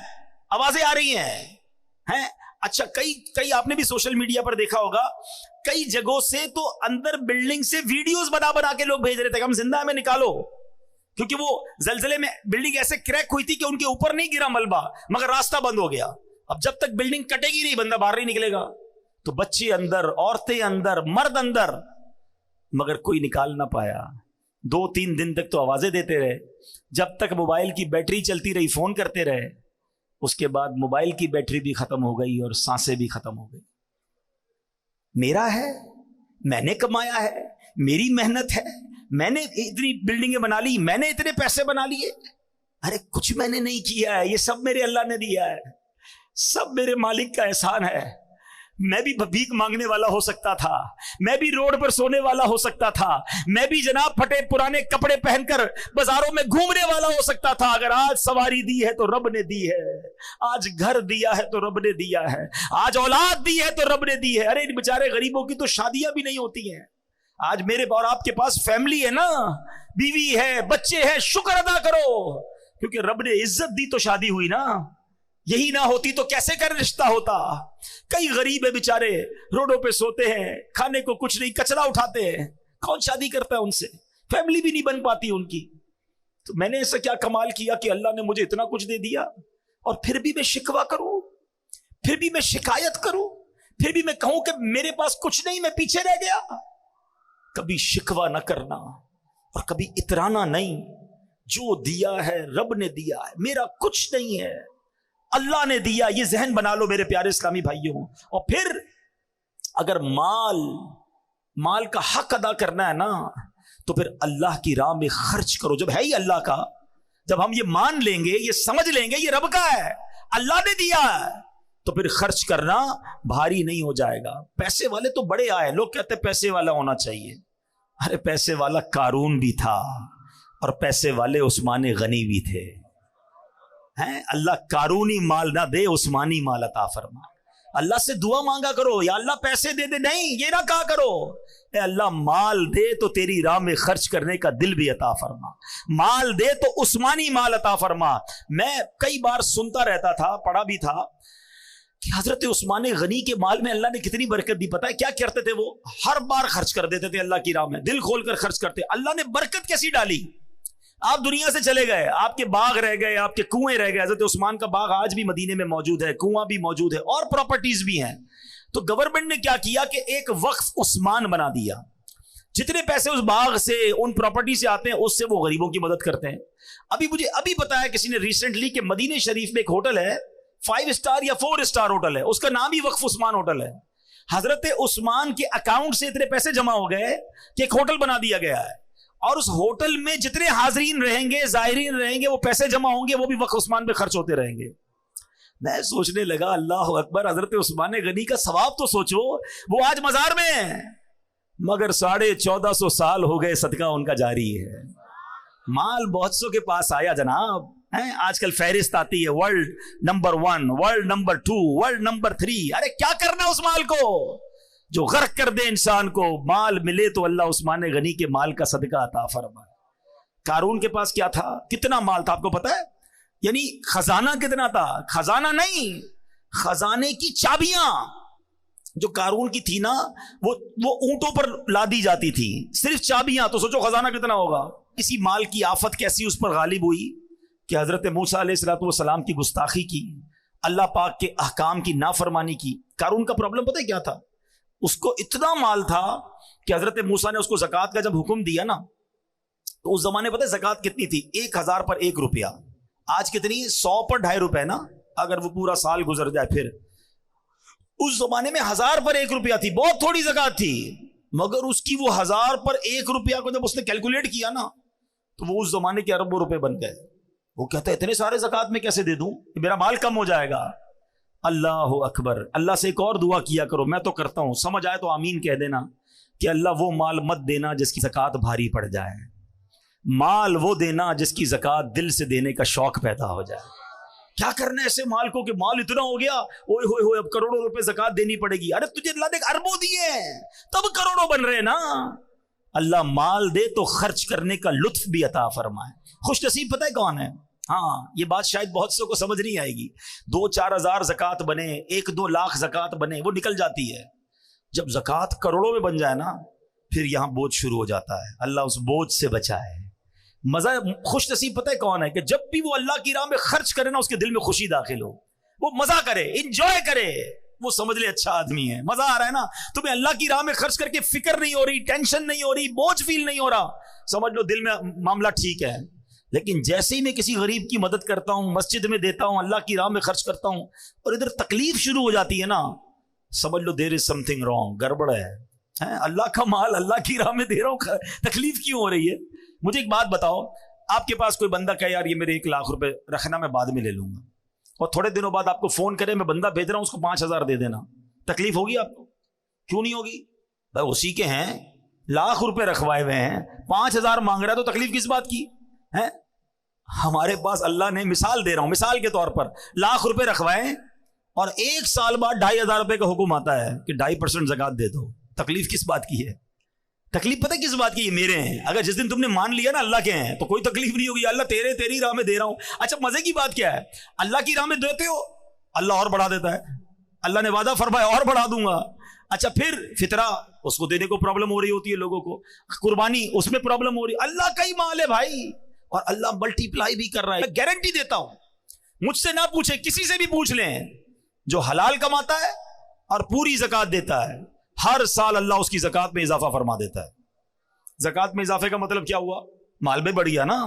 آوازیں آ رہی ہیں۔ اچھا کئی آپ نے بھی سوشل میڈیا پر دیکھا ہوگا، کئی جگہوں سے تو اندر بلڈنگ سے ویڈیوز بنا کے لوگ بھیج رہے تھے کہ ہم زندہ ہیں، میں نکالو، کیونکہ وہ زلزلے میں بلڈنگ ایسے کریک ہوئی تھی کہ ان کے اوپر نہیں گرا ملبہ، مگر راستہ بند ہو گیا۔ اب جب تک بلڈنگ کٹے گی نہیں بندہ باہر نہیں نکلے گا، تو بچے اندر، عورتیں اندر، مرد اندر، مگر کوئی نکال نہ پایا۔ 2-3 دن تک تو آوازیں دیتے رہے، جب تک موبائل کی بیٹری چلتی رہی فون کرتے رہے، اس کے بعد موبائل کی بیٹری بھی ختم ہو گئی اور سانسیں بھی ختم ہو گئی۔ میرا ہے، میں نے کمایا ہے، میری محنت ہے، میں نے اتنی بلڈنگیں بنا لی، میں نے اتنے پیسے بنا لیے، ارے کچھ میں نے نہیں کیا ہے، یہ سب میرے اللہ نے دیا ہے، سب میرے مالک کا احسان ہے۔ میں بھی بھیک مانگنے والا ہو سکتا تھا، میں بھی روڈ پر سونے والا ہو سکتا تھا، میں بھی جناب پھٹے پرانے کپڑے پہن کر بازاروں میں گھومنے والا ہو سکتا تھا، اگر آج سواری دی ہے تو رب نے دی ہے، آج گھر دیا ہے تو رب نے دیا ہے، آج اولاد دی ہے تو رب نے دی ہے۔ ارے ان بیچارے غریبوں کی تو شادیاں بھی نہیں ہوتی ہیں، آج میرے اور آپ کے پاس فیملی ہے نا، بیوی ہے، بچے ہیں، شکر ادا کرو، کیونکہ رب نے عزت دی تو شادی ہوئی نا۔ یہی نہ ہوتی تو کیسے کر رشتہ ہوتا. کئی غریب ہے بیچارے, روڈوں پہ سوتے ہیں, کھانے کو کچھ نہیں, کچرا اٹھاتے ہیں, کون شادی کرتا ہے ان سے, فیملی بھی نہیں بن پاتی ان کی. تو میں نے ایسا کیا کمال کیا کہ اللہ نے مجھے اتنا کچھ دے دیا, اور پھر بھی میں شکوہ کروں, پھر بھی میں شکایت کروں, پھر بھی میں کہوں کہ میرے پاس کچھ نہیں, میں پیچھے رہ گیا. کبھی شکوہ نہ کرنا اور کبھی اترانا نہیں. جو دیا ہے رب نے دیا ہے, میرا کچھ نہیں ہے, اللہ نے دیا. یہ ذہن بنا لو میرے پیارے اسلامی بھائیوں. اور پھر اگر مال کا حق ادا کرنا ہے نا, تو پھر اللہ کی راہ میں خرچ کرو. جب ہے ہی اللہ کا, جب ہم یہ مان لیں گے, یہ سمجھ لیں گے یہ رب کا ہے, اللہ نے دیا ہے, تو پھر خرچ کرنا بھاری نہیں ہو جائے گا. پیسے والے تو بڑے آئے, لوگ کہتے ہیں پیسے والا ہونا چاہیے. ارے پیسے والا قارون بھی تھا, اور پیسے والے عثمان غنی بھی تھے. اللہ قارونی مال نہ دے, عثمانی مال عطا فرما. اللہ سے دعا مانگا کرو, یا اللہ پیسے دے دے, نہیں یہ نہ کہا کرو, اے اللہ مال دے تو تیری راہ میں خرچ کرنے کا دل بھی عطا فرما, مال دے تو عثمانی مال عطا فرما. میں کئی بار سنتا رہتا تھا, پڑھا بھی تھا کہ حضرت عثمان غنی کے مال میں اللہ نے کتنی برکت دی. پتہ ہے کیا کرتے تھے وہ؟ ہر بار خرچ کر دیتے تھے اللہ کی راہ میں, دل کھول کر خرچ کرتے. اللہ نے برکت کیسی ڈالی. آپ دنیا سے چلے گئے, آپ کے باغ رہ گئے, آپ کے کنویں رہ گئے. حضرت عثمان کا باغ آج بھی مدینے میں موجود ہے, کنواں بھی موجود ہے, اور پراپرٹیز بھی ہیں. تو گورنمنٹ نے کیا کیا کہ ایک وقف عثمان بنا دیا. جتنے پیسے اس باغ سے, ان پراپرٹی سے آتے ہیں, اس سے وہ غریبوں کی مدد کرتے ہیں. ابھی بتایا کسی نے ریسنٹلی کہ مدینے شریف میں ایک ہوٹل ہے, 5 اسٹار یا 4 اسٹار ہوٹل ہے, اس کا نام ہی وقف عثمان ہوٹل ہے. حضرت عثمان کے اکاؤنٹ سے اتنے پیسے جمع ہو گئے کہ ایک ہوٹل بنا دیا گیا ہے, اور اس ہوٹل میں جتنے حاضرین رہیں گے, زائرین رہیں گے, وہ پیسے جمع ہوں گے, وہ بھی وقف عثمان پہ خرچ ہوتے رہیں گے. میں سوچنے لگا اللہ اکبر, حضرت عثمان غنی کا ثواب تو سوچو, وہ آج مزار میں ہیں, مگر 1450 سال ہو گئے صدقہ ان کا جاری ہے. مال بہت سو کے پاس آیا جناب. آج کل فہرست آتی ہے, world number 1, world number 2, world number 3. ارے کیا کرنا اس مال کو جو غرق کر دے انسان کو. مال ملے تو اللہ عثمان غنی کے مال کا صدقہ عطا فرمائے. قارون کے پاس کیا تھا, کتنا مال تھا آپ کو پتا ہے؟ یعنی خزانہ کتنا تھا؟ خزانہ نہیں, خزانے کی چابیاں جو قارون کی تھی نا, وہ اونٹوں پر لادی جاتی تھی, صرف چابیاں. تو سوچو خزانہ کتنا ہوگا. اسی مال کی آفت کیسی اس پر غالب ہوئی کہ حضرت موسیٰ علیہ الصلوۃ والسلام کی گستاخی کی, اللہ پاک کے احکام کی نافرمانی کی. قارون کا پرابلم پتہ ہے کیا تھا؟ اس کو اتنا مال تھا کہ حضرت موسیٰ نے اس کو زکوٰۃ کا جب حکم دیا نا, تو اس زمانے پتہ ہے زکوٰۃ کتنی تھی؟ 1000 پر 1 روپیہ. آج کتنی؟ 100 پر 2.5 روپے نا, اگر وہ پورا سال گزر جائے. پھر اس زمانے میں 1000 پر 1 روپیہ تھی, بہت تھوڑی زکوٰۃ تھی. مگر اس کی وہ 1000 پر 1 روپیہ کو جب اس نے کیلکولیٹ کیا نا, تو وہ اس زمانے کے اربوں روپے بن گئے. وہ کہتا ہے اتنے سارے زکوٰۃ میں کیسے دے دوں, میرا مال کم ہو جائے گا. اللہ اکبر. اللہ سے ایک اور دعا کیا کرو, میں تو کرتا ہوں, سمجھ آئے تو آمین کہہ دینا, کہ اللہ وہ مال مت دینا جس کی زکوٰۃ بھاری پڑ جائے, مال وہ دینا جس کی زکوٰۃ دل سے دینے کا شوق پیدا ہو جائے. کیا کرنا ہے ایسے مال کو کہ مال اتنا ہو گیا, اوئے ہوئے ہوئے اب کروڑوں روپے زکوٰۃ دینی پڑے گی. ارے تجھے اللہ نے اربوں دیے ہیں, تب کروڑوں بن رہے نا. اللہ مال دے تو خرچ کرنے کا لطف بھی عطا فرمائے. خوش نصیب پتہ ہے کون ہے؟ ہاں, یہ بات شاید بہت سو کو سمجھ نہیں آئے گی. 2-4 ہزار زکوٰۃ بنے, 1-2 لاکھ زکوٰۃ بنے, وہ نکل جاتی ہے. جب زکوٰۃ کروڑوں میں بن جائے نا, پھر یہاں بوجھ شروع ہو جاتا ہے. اللہ اس بوجھ سے بچائے. مزہ خوش نصیب پتہ ہے کون ہے؟ کہ جب بھی وہ اللہ کی راہ میں خرچ کرے نا, اس کے دل میں خوشی داخل ہو, وہ مزہ کرے, انجوائے کرے, وہ سمجھ لے اچھا آدمی ہے, مزہ آ رہا ہے نا. تمہیں اللہ کی راہ میں خرچ کر کے فکر نہیں ہو رہی, ٹینشن نہیں ہو رہی, بوجھ فیل نہیں ہو رہا, سمجھ لو دل میں معاملہ ٹھیک ہے. لیکن جیسے ہی میں کسی غریب کی مدد کرتا ہوں, مسجد میں دیتا ہوں, اللہ کی راہ میں خرچ کرتا ہوں, اور ادھر تکلیف شروع ہو جاتی ہے نا, سمجھ لو دیر از سم تھنگ رانگ, گڑبڑ ہے. اللہ کا مال اللہ کی راہ میں دے رہا ہوں, تکلیف کیوں ہو رہی ہے؟ مجھے ایک بات بتاؤ, آپ کے پاس کوئی بندہ کہے یار یہ میرے 1 لاکھ روپے رکھنا, میں بعد میں لے لوں گا, اور تھوڑے دنوں بعد آپ کو فون کرے میں بندہ بھیج رہا ہوں, اس کو 5000 دے دینا, تکلیف ہوگی آپ کو؟ کیوں نہیں ہوگی بھائی؟ اسی کے ہیں, لاکھ روپے رکھوائے ہوئے ہیں, 5000 مانگ رہا ہے, تو تکلیف کس بات کی ہے؟ ہمارے پاس اللہ نے, مثال دے رہا ہوں, مثال کے طور پر لاکھ روپے رکھوائے, اور 1 سال بعد 2500 روپے کا حکم آتا ہے کہ 2.5% زکوٰۃ دے دو. تکلیف کس بات کی ہے؟ تکلیف پتہ کس بات کی؟ یہ میرے ہیں. اگر جس دن تم نے مان لیا نا اللہ کے ہیں, تو کوئی تکلیف نہیں ہوگی. اللہ تیری راہ میں دے رہا ہوں. اچھا مزے کی بات کیا ہے, اللہ کی راہ میں دیتے ہو, اللہ اور بڑھا دیتا ہے. اللہ نے وعدہ فرمایا اور بڑھا دوں گا. اچھا پھر فطرہ اس کو دینے کو پرابلم ہو رہی ہوتی ہے لوگوں کو, قربانی اس میں پرابلم ہو رہی ہے. اللہ کا ہی مال ہے بھائی, اور اللہ ملٹی پلائی بھی کر رہا ہے. میں گارنٹی دیتا ہوں, مجھ سے نہ پوچھیں, کسی سے بھی پوچھ لیں, جو حلال کماتا ہے اور پوری زکات دیتا ہے, ہر سال اللہ اس کی زکات میں اضافہ فرما دیتا ہے. زکات میں اضافے کا مطلب کیا ہوا؟ مال میں بڑھ گیا نا,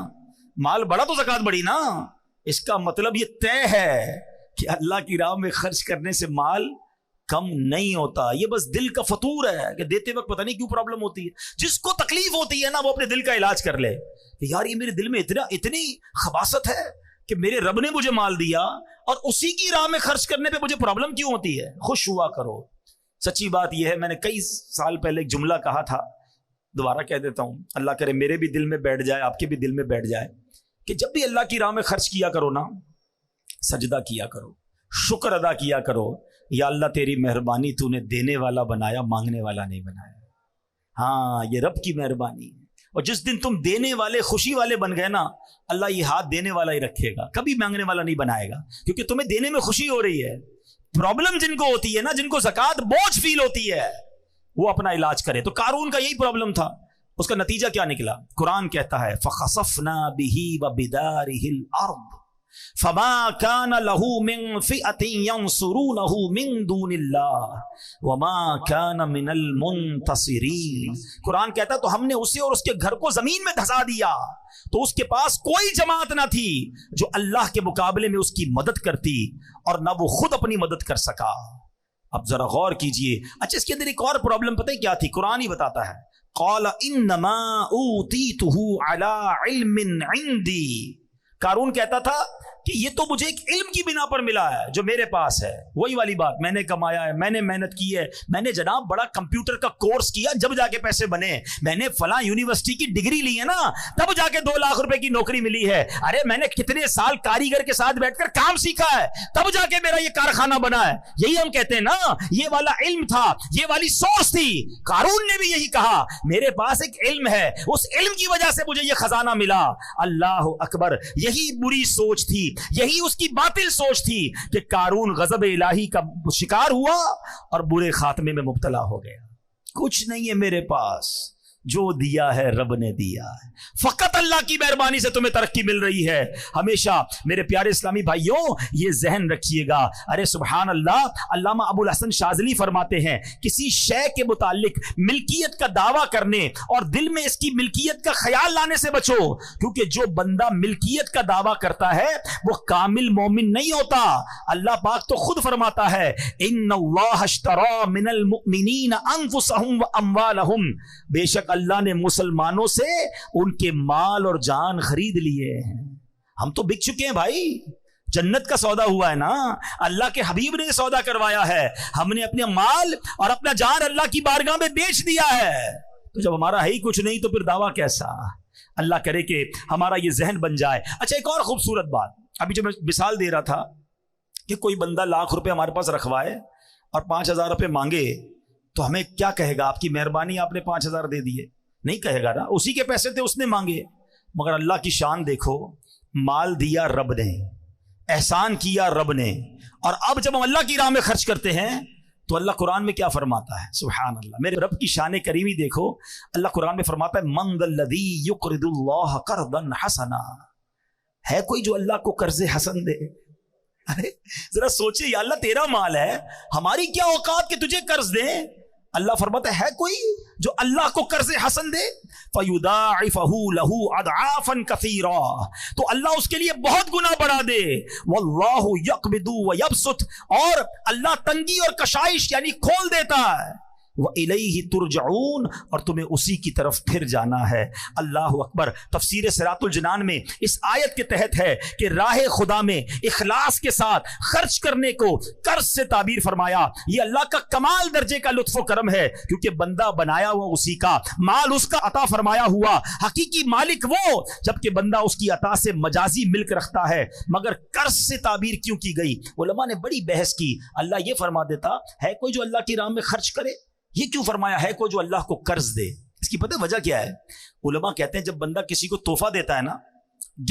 مال بڑا تو زکات بڑھی نا. اس کا مطلب یہ طے ہے کہ اللہ کی راہ میں خرچ کرنے سے مال کم نہیں ہوتا. یہ بس دل کا فطور ہے کہ دیتے وقت پتہ نہیں کیوں پرابلم ہوتی ہے. جس کو تکلیف ہوتی ہے نا وہ اپنے دل کا علاج کر لے کہ یار یہ میرے دل میں اتنی خباثت ہے کہ میرے رب نے مجھے مال دیا اور اسی کی راہ میں خرچ کرنے پہ مجھے پرابلم کیوں ہوتی ہے. خوش ہوا کرو. سچی بات یہ ہے, میں نے کئی سال پہلے ایک جملہ کہا تھا, دوبارہ کہہ دیتا ہوں, اللہ کرے میرے بھی دل میں بیٹھ جائے, آپ کے بھی دل میں بیٹھ جائے, کہ جب بھی اللہ کی راہ میں خرچ کیا کرو نا, سجدہ کیا کرو, شکر ادا کیا کرو, یا اللہ تیری مہربانی, تو نے دینے والا بنایا, مانگنے والا نہیں بنایا. ہاں یہ رب کی مہربانی ہے. اور جس دن تم دینے والے خوشی والے بن گئے نا, اللہ یہ ہاتھ دینے والا ہی رکھے گا, کبھی مانگنے والا نہیں بنائے گا, کیونکہ تمہیں دینے میں خوشی ہو رہی ہے. پرابلم جن کو ہوتی ہے نا, جن کو زکات بوجھ فیل ہوتی ہے, وہ اپنا علاج کرے. تو قارون کا یہی پرابلم تھا. اس کا نتیجہ کیا نکلا؟ قرآن کہتا ہے فَخَسَفْنَا بِهِ وَبِدَارِهِ الْأَرْضِ فَمَا كَانَ لَهُ مِنْ فِئَةٍ يَنْصُرُونَهُ مِنْ دُونِ اللَّهِ وَمَا كَانَ مِنَ الْمُنْتَصِرِينَ. قرآن کہتا ہے تو ہم نے اسے اور اس کے گھر کو زمین میں دھسا دیا, تو اس کے پاس کوئی جماعت نہ تھی جو اللہ کے مقابلے میں اس کی مدد کرتی, اور نہ وہ خود اپنی مدد کر سکا. اب ذرا غور کیجئے. اچھا اس کے اندر ایک اور پرابلم پتہ ہے کیا تھی؟ قرآن ہی بتاتا ہے, قال انما اوتیتہ علی علم عندی. قارون کہتا تھا کہ یہ تو مجھے ایک علم کی بنا پر ملا ہے جو میرے پاس ہے. وہی والی بات, میں نے کمایا ہے, میں نے محنت کی ہے, میں نے جناب بڑا کمپیوٹر کا کورس کیا جب جا کے پیسے بنے, میں نے فلاں یونیورسٹی کی ڈگری لی ہے نا تب جا کے 2 لاکھ روپے کی نوکری ملی ہے. ارے میں نے کتنے سال کاریگر کے ساتھ بیٹھ کر کام سیکھا ہے تب جا کے میرا یہ کارخانہ بنا ہے. یہی ہم کہتے ہیں نا, یہ والا علم تھا, یہ والی سوچ تھی. قارون نے بھی یہی کہا, میرے پاس ایک علم ہے, اس علم کی وجہ سے مجھے یہ خزانہ ملا. اللہ اکبر. یہی بری سوچ تھی, یہی اس کی باطل سوچ تھی کہ قارون غضب الہی کا شکار ہوا اور برے خاتمے میں مبتلا ہو گیا. کچھ نہیں ہے میرے پاس, جو دیا ہے رب نے دیا ہے. فقط اللہ کی مہربانی سے تمہیں ترقی مل رہی ہے. ہمیشہ میرے پیارے اسلامی بھائیوں یہ ذہن رکھیے گا. ارے سبحان اللہ, علامہ ابو الحسن شاذلی فرماتے ہیں کسی شے کے متعلق ملکیت کا دعویٰ کرنے اور دل میں اس کی ملکیت کا خیال لانے سے بچو, کیونکہ جو بندہ ملکیت کا دعویٰ کرتا ہے وہ کامل مومن نہیں ہوتا. اللہ پاک تو خود فرماتا ہے ان اللہ اشتری من المؤمنین انفسهم واموالهم, بے شک اللہ نے مسلمانوں سے ان کے مال اور جان خرید لیے ہیں. ہم تو بک چکے ہیں بھائی, جنت کا سودا ہوا ہے نا, اللہ کے حبیب نے سودا کروایا ہے. ہم نے اپنے مال اور اپنا جان اللہ کی بارگاہ میں بیچ دیا ہے. تو جب ہمارا ہے ہی کچھ نہیں تو پھر دعویٰ کیسا؟ اللہ کرے کہ ہمارا یہ ذہن بن جائے. اچھا ایک اور خوبصورت بات, ابھی جو میں مثال دے رہا تھا کہ کوئی بندہ لاکھ روپے ہمارے پاس رکھوائے اور 5,000 روپے مانگے تو ہمیں کیا کہے گا؟ آپ کی مہربانی, آپ نے 5,000 دے دیے. نہیں کہے گا نا, اسی کے پیسے تھے, اس نے مانگے. مگر اللہ کی شان دیکھو, مال دیا رب نے, احسان کیا رب نے, اور اب جب ہم اللہ کی راہ میں خرچ کرتے ہیں تو اللہ قرآن میں کیا فرماتا ہے؟ سبحان اللہ, میرے رب کی شان کریمی دیکھو. اللہ قرآن میں فرماتا ہے من ذا الذی یقرض اللہ قرضا حسنا. ہے کوئی جو اللہ کو قرض حسن دے؟ ارے ذرا سوچے, یا اللہ تیرا مال ہے, ہماری کیا اوقات کہ تجھے قرض دیں؟ اللہ فرماتا ہے کوئی جو اللہ کو قرض حسن دے؟ فَيُضَاعِفَهُ لَهُ أَضْعَافًا كَثِيرًا, تو اللہ اس کے لیے بہت گنا بڑھا دے. وَاللَّهُ يَقْبِضُ وَيَبْسُطُ, اور اللہ تنگی اور کشائش یعنی کھول دیتا ہے. وَإِلَيْهِ تُرْجَعُونَ, اور تمہیں اسی کی طرف پھر جانا ہے. اللہ اکبر. تفسیر صراط الجنان میں اس آیت کے تحت ہے کہ راہ خدا میں اخلاص کے ساتھ خرچ کرنے کو قرض سے تعبیر فرمایا. یہ اللہ کا کمال درجے کا لطف و کرم ہے, کیونکہ بندہ بنایا ہوا اسی کا, مال اس کا عطا فرمایا ہوا, حقیقی مالک وہ, جبکہ بندہ اس کی عطا سے مجازی ملک رکھتا ہے. مگر قرض سے تعبیر کیوں کی گئی؟ علماء نے بڑی بحث کی. اللہ یہ فرما دیتا ہے کوئی جو اللہ کی راہ میں خرچ کرے, یہ کیوں فرمایا ہے کوئی جو اللہ کو قرض دے؟ اس کی پتہ وجہ کیا ہے؟ علماء کہتے ہیں جب بندہ کسی کو تحفہ دیتا ہے نا,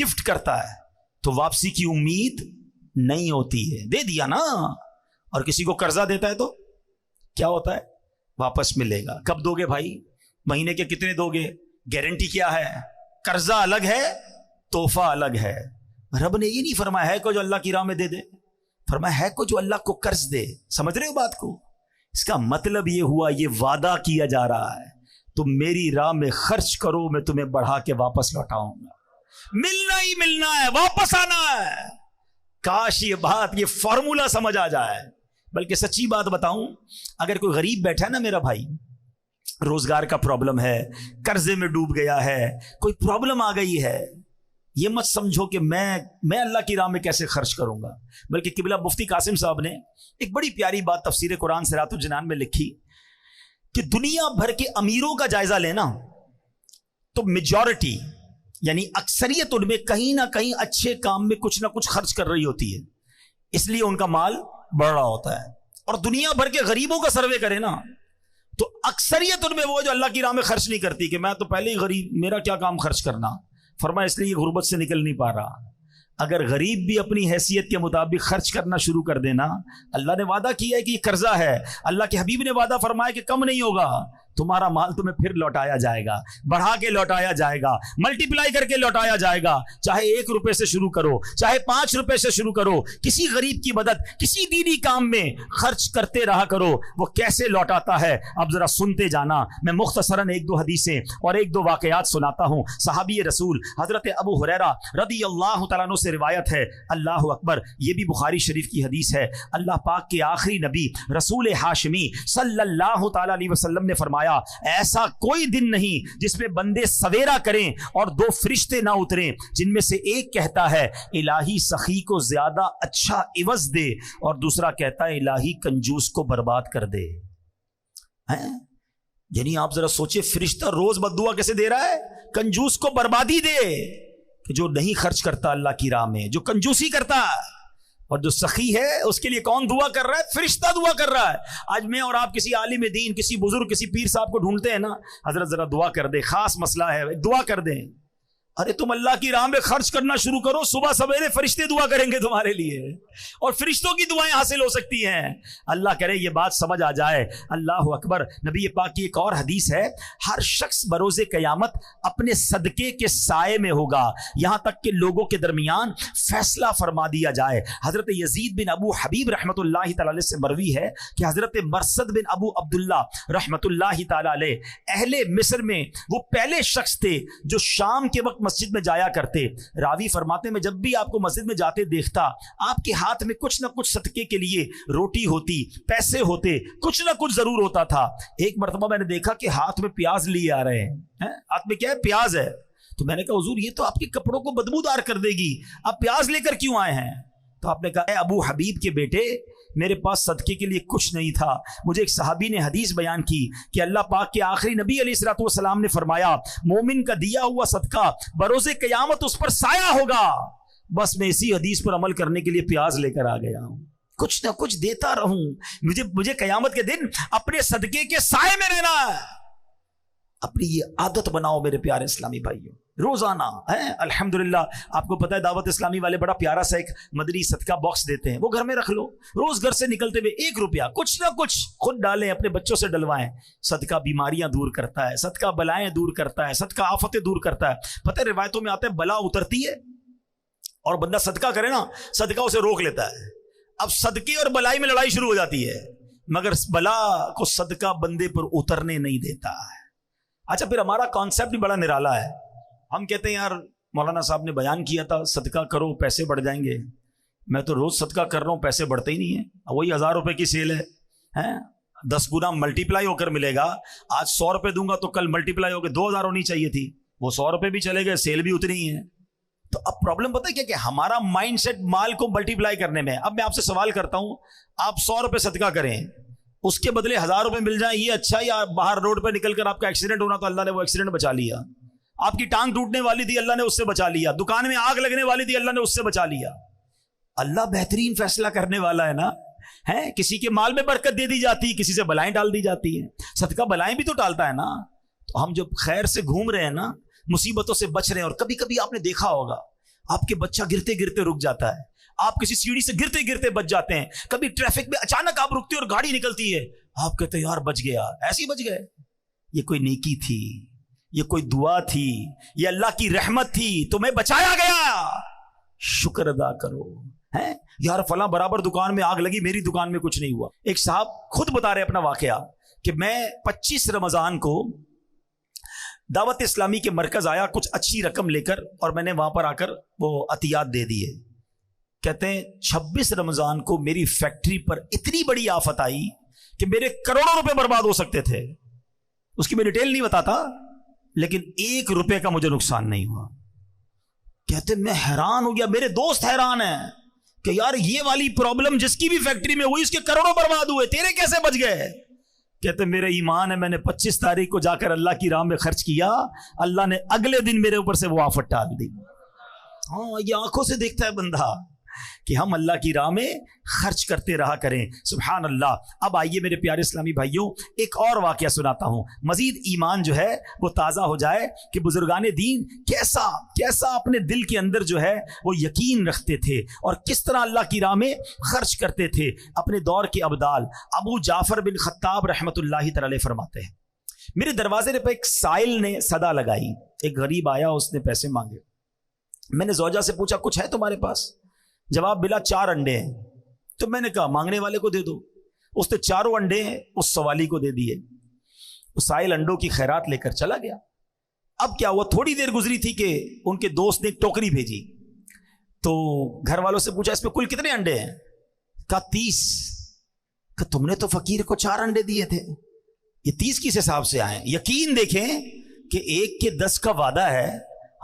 گفٹ کرتا ہے, تو واپسی کی امید نہیں ہوتی ہے. دے دیا نا. اور کسی کو قرضہ دیتا ہے تو کیا ہوتا ہے؟ واپس ملے گا. کب دو گے بھائی؟ مہینے کے کتنے دو گے؟ گارنٹی کیا ہے؟ قرضہ الگ ہے، تحفہ الگ ہے. رب نے یہ نہیں فرمایا ہے کو جو اللہ کی راہ میں دے دے، فرمایا ہے کو جو اللہ کو قرض دے. سمجھ رہے ہو بات کو؟ اس کا مطلب یہ ہوا، یہ وعدہ کیا جا رہا ہے تم میری راہ میں خرچ کرو، میں تمہیں بڑھا کے واپس لوٹاؤں گا. ملنا ہی ملنا ہے، واپس آنا ہے. کاش یہ بات، یہ فارمولا سمجھ آ جائے. بلکہ سچی بات بتاؤں، اگر کوئی غریب بیٹھا ہے نا میرا بھائی، روزگار کا پرابلم ہے، قرضے میں ڈوب گیا ہے، کوئی پرابلم آ گئی ہے، یہ مت سمجھو کہ میں اللہ کی راہ میں کیسے خرچ کروں گا. بلکہ قبلہ مفتی قاسم صاحب نے ایک بڑی پیاری بات تفسیر قرآن صراط الجنان میں لکھی کہ دنیا بھر کے امیروں کا جائزہ لینا تو میجورٹی یعنی اکثریت ان میں کہیں نہ کہیں اچھے کام میں کچھ نہ کچھ خرچ کر رہی ہوتی ہے، اس لیے ان کا مال بڑھ رہا ہوتا ہے. اور دنیا بھر کے غریبوں کا سروے کرے نا تو اکثریت ان میں وہ جو اللہ کی راہ میں خرچ نہیں کرتی کہ میں تو پہلے ہی غریب، میرا کیا کام خرچ کرنا. فرمایا اس لیے یہ غربت سے نکل نہیں پا رہا. اگر غریب بھی اپنی حیثیت کے مطابق خرچ کرنا شروع کر دینا، اللہ نے وعدہ کیا ہے کہ یہ قرضہ ہے، اللہ کے حبیب نے وعدہ فرمایا کہ کم نہیں ہوگا، تمہارا مال تمہیں پھر لوٹایا جائے گا، بڑھا کے لوٹایا جائے گا، ملٹی پلائی کر کے لوٹایا جائے گا. چاہے 1 روپے سے شروع کرو، چاہے 5 روپے سے شروع کرو، کسی غریب کی مدد، کسی دینی کام میں خرچ کرتے رہا کرو. وہ کیسے لوٹاتا ہے اب ذرا سنتے جانا. میں مختصراً 1-2 حدیثیں اور 1-2 واقعات سناتا ہوں. صحابی رسول حضرت ابو ہریرہ رضی اللہ تعالیٰ عنہ سے روایت ہے. اللہ اکبر، یہ بھی بخاری شریف کی حدیث ہے. اللہ پاک کے آخری نبی رسول ہاشمی صلی اللہ تعالیٰ علیہ وسلم نے فرمایا، ایسا کوئی دن نہیں جس میں بندے سویرا کریں اور 2 فرشتے نہ اتریں جن میں سے ایک کہتا ہے الہی سخی کو زیادہ اچھا عوض دے، اور دوسرا کہتا ہے الہی کنجوس کو برباد کر دے. یعنی آپ ذرا سوچیں، فرشتہ روز بددعا کیسے دے رہا ہے؟ کنجوس کو بربادی دے، کہ جو نہیں خرچ کرتا اللہ کی راہ میں، جو کنجوسی کرتا ہے. اور جو سخی ہے اس کے لیے کون دعا کر رہا ہے؟ فرشتہ دعا کر رہا ہے. آج میں اور آپ کسی عالم دین، کسی بزرگ، کسی پیر صاحب کو ڈھونڈتے ہیں نا، حضرت ذرا دعا کر دے، خاص مسئلہ ہے، دعا کر دیں. ارے تم اللہ کی راہ میں خرچ کرنا شروع کرو، صبح سویرے فرشتے دعا کریں گے تمہارے لیے، اور فرشتوں کی دعائیں حاصل ہو سکتی ہیں. اللہ کرے یہ بات سمجھ آ جائے. اللہ اکبر. نبی پاک کی ایک اور حدیث ہے، ہر شخص بروز قیامت اپنے صدقے کے سائے میں ہوگا یہاں تک کہ لوگوں کے درمیان فیصلہ فرما دیا جائے. حضرت یزید بن ابو حبیب رحمۃ اللہ تعالی علیہ سے مروی ہے کہ حضرت مرثد بن ابو عبداللہ رحمۃ اللہ تعالی علیہ اہل مصر میں وہ پہلے شخص تھے جو شام کے وقت مسجد میں جایا کرتے. راوی فرماتے میں جب بھی آپ کو مسجد میں جاتے دیکھتا، آپ کے ہاتھ میں کچھ نہ کچھ صدقے کے لیے روٹی ہوتی، پیسے ہوتے، کچھ نہ کچھ ضرور ہوتا تھا. ایک مرتبہ میں نے دیکھا کہ ہاتھ میں پیاز لیے آ رہے ہیں. ہاتھ میں کیا ہے؟ پیاز ہے. تو میں نے کہا حضور یہ تو آپ کے کپڑوں کو بدبودار کر دے گی، آپ پیاز لے کر کیوں آئے ہیں؟ تو آپ نے کہا اے ابو حبیب کے بیٹے، میرے پاس صدقے کے لیے کچھ نہیں تھا. مجھے ایک صحابی نے حدیث بیان کی کہ اللہ پاک کے آخری نبی علیہ الصلوۃ والسلام نے فرمایا مومن کا دیا ہوا صدقہ بروز قیامت اس پر سایہ ہوگا. بس میں اسی حدیث پر عمل کرنے کے لیے پیاز لے کر آ گیا ہوں، کچھ نہ کچھ دیتا رہوں. مجھے قیامت کے دن اپنے صدقے کے سائے میں رہنا ہے. اپنی یہ عادت بناؤ میرے پیارے اسلامی بھائیوں، روزانہ ہے. الحمدللہ آپ کو پتہ ہے دعوت اسلامی والے بڑا پیارا سا ایک مدنی صدقہ باکس دیتے ہیں، وہ گھر میں رکھ لو. روز گھر سے نکلتے ہوئے 1 روپیہ کچھ نہ کچھ خود ڈالیں، اپنے بچوں سے ڈلوائیں. صدقہ بیماریاں دور کرتا ہے، صدقہ بلائیں دور کرتا ہے، صدقہ آفتیں دور کرتا ہے. پتہ ہے روایتوں میں آتا ہے بلا اترتی ہے اور بندہ صدقہ کرے نا، صدقہ اسے روک لیتا ہے. اب صدقے اور بلائی میں لڑائی شروع ہو جاتی ہے، مگر بلا کو صدقہ بندے پر اترنے نہیں دیتا ہے. اچھا پھر ہمارا کانسیپٹ بھی بڑا نرالا ہے. ہم کہتے ہیں یار مولانا صاحب نے بیان کیا تھا صدقہ کرو پیسے بڑھ جائیں گے. میں تو روز صدقہ کر رہا ہوں، پیسے بڑھتے ہی نہیں ہیں. وہی 1000 روپے کی سیل ہے، 10 گنا ملٹی پلائی ہو کر ملے گا. آج 100 روپے دوں گا تو کل ملٹی پلائی ہو کے 2000 ہونی چاہیے تھی، وہ 100 روپے بھی چلے گئے، سیل بھی اتنی ہی ہے. تو اب پرابلم پتہ ہے کیا کہ ہمارا مائنڈ سیٹ مال کو ملٹی پلائی کرنے میں. اب میں آپ سے سوال کرتا ہوں، آپ 100 روپے صدقہ کریں، اس کے بدلے 1000 روپے مل جائیں، یہ اچھا؟ یا باہر روڈ پہ نکل کر آپ کا ایکسیڈنٹ ہونا تو اللہ نے وہ ایکسیڈنٹ بچا لیا، آپ کی ٹانگ ٹوٹنے والی تھی اللہ نے اس سے بچا لیا، دکان میں آگ لگنے والی تھی اللہ نے اس سے بچا لیا. اللہ بہترین فیصلہ کرنے والا ہے نا. ہے کسی کے مال میں برکت دے دی جاتی، کسی سے بلائیں ڈال دی جاتی ہیں. صدقہ بلائیں بھی تو ٹالتا ہے نا. تو ہم جب خیر سے گھوم رہے ہیں نا، مصیبتوں سے بچ رہے ہیں. اور کبھی کبھی آپ نے دیکھا ہوگا آپ کے بچہ گرتے گرتے رک جاتا ہے، آپ کسی سیڑھی سے گرتے گرتے بچ جاتے ہیں, کبھی ٹریفک میں اچانک آپ رکتے اور گاڑی نکلتی ہے, آپ کہتے ہیں یار بچ گیا, ایسے ہی بچ گئے. یہ کوئی نیکی تھی, یہ کوئی دعا تھی, یہ اللہ کی رحمت تھی, تمہیں بچایا گیا, شکر ادا کرو. ہے یار فلاں برابر دکان میں آگ لگی, میری دکان میں کچھ نہیں ہوا. ایک صاحب خود بتا رہے اپنا واقعہ کہ میں 25 رمضان کو دعوت اسلامی کے مرکز آیا کچھ اچھی رقم لے کر, اور میں نے وہاں پر آ کر وہ عطیات دے دیے. کہتے ہیں 26 رمضان کو میری فیکٹری پر اتنی بڑی آفت آئی کہ میرے کروڑوں روپے برباد ہو سکتے تھے. اس کی میں ڈیٹیل نہیں بتاتا, لیکن 1 روپے کا مجھے نقصان نہیں ہوا. کہتے میں حیران ہو گیا, میرے دوست حیران ہیں کہ یار یہ والی پرابلم جس کی بھی فیکٹری میں ہوئی اس کے کروڑوں برباد ہوئے, تیرے کیسے بچ گئے؟ کہتے میرا ایمان ہے, میں نے 25 تاریخ کو جا کر اللہ کی راہ میں خرچ کیا, اللہ نے اگلے دن میرے اوپر سے وہ آفت ڈال دی. ہاں یہ آنکھوں سے دیکھتا ہے بندہ کہ ہم اللہ کی راہ میں خرچ کرتے رہا کریں. سبحان اللہ. اب آئیے میرے پیارے اسلامی بھائیوں, ایک اور واقعہ سناتا ہوں, مزید ایمان جو ہے وہ تازہ ہو جائے کہ بزرگان دین کیسا اپنے دل کے اندر جو ہے وہ یقین رکھتے تھے اور کس طرح اللہ کی راہ میں خرچ کرتے تھے. اپنے دور کے ابدال ابو جعفر بن خطاب رحمت اللہ تعالی فرماتے ہیں, میرے دروازے پہ ایک سائل نے صدا لگائی. ایک غریب آیا, اس نے پیسے مانگے. میں نے زوجہ سے پوچھا کچھ ہے تمہارے پاس؟ جواب ملا 4 انڈے ہیں. تو میں نے کہا مانگنے والے کو دے دو. اس نے 4 انڈے اس سوالی کو دے دیے. اس سائل انڈوں کی خیرات لے کر چلا گیا. اب کیا ہوا, تھوڑی دیر گزری تھی کہ ان کے دوست نے ایک ٹوکری بھیجی. تو گھر والوں سے پوچھا اس پہ کل کتنے انڈے ہیں؟ کہا 30. کہ تم نے تو فقیر کو 4 انڈے دیے تھے, یہ 30 کس حساب سے آئے؟ یقین دیکھیں کہ 1 کے 10 کا وعدہ ہے,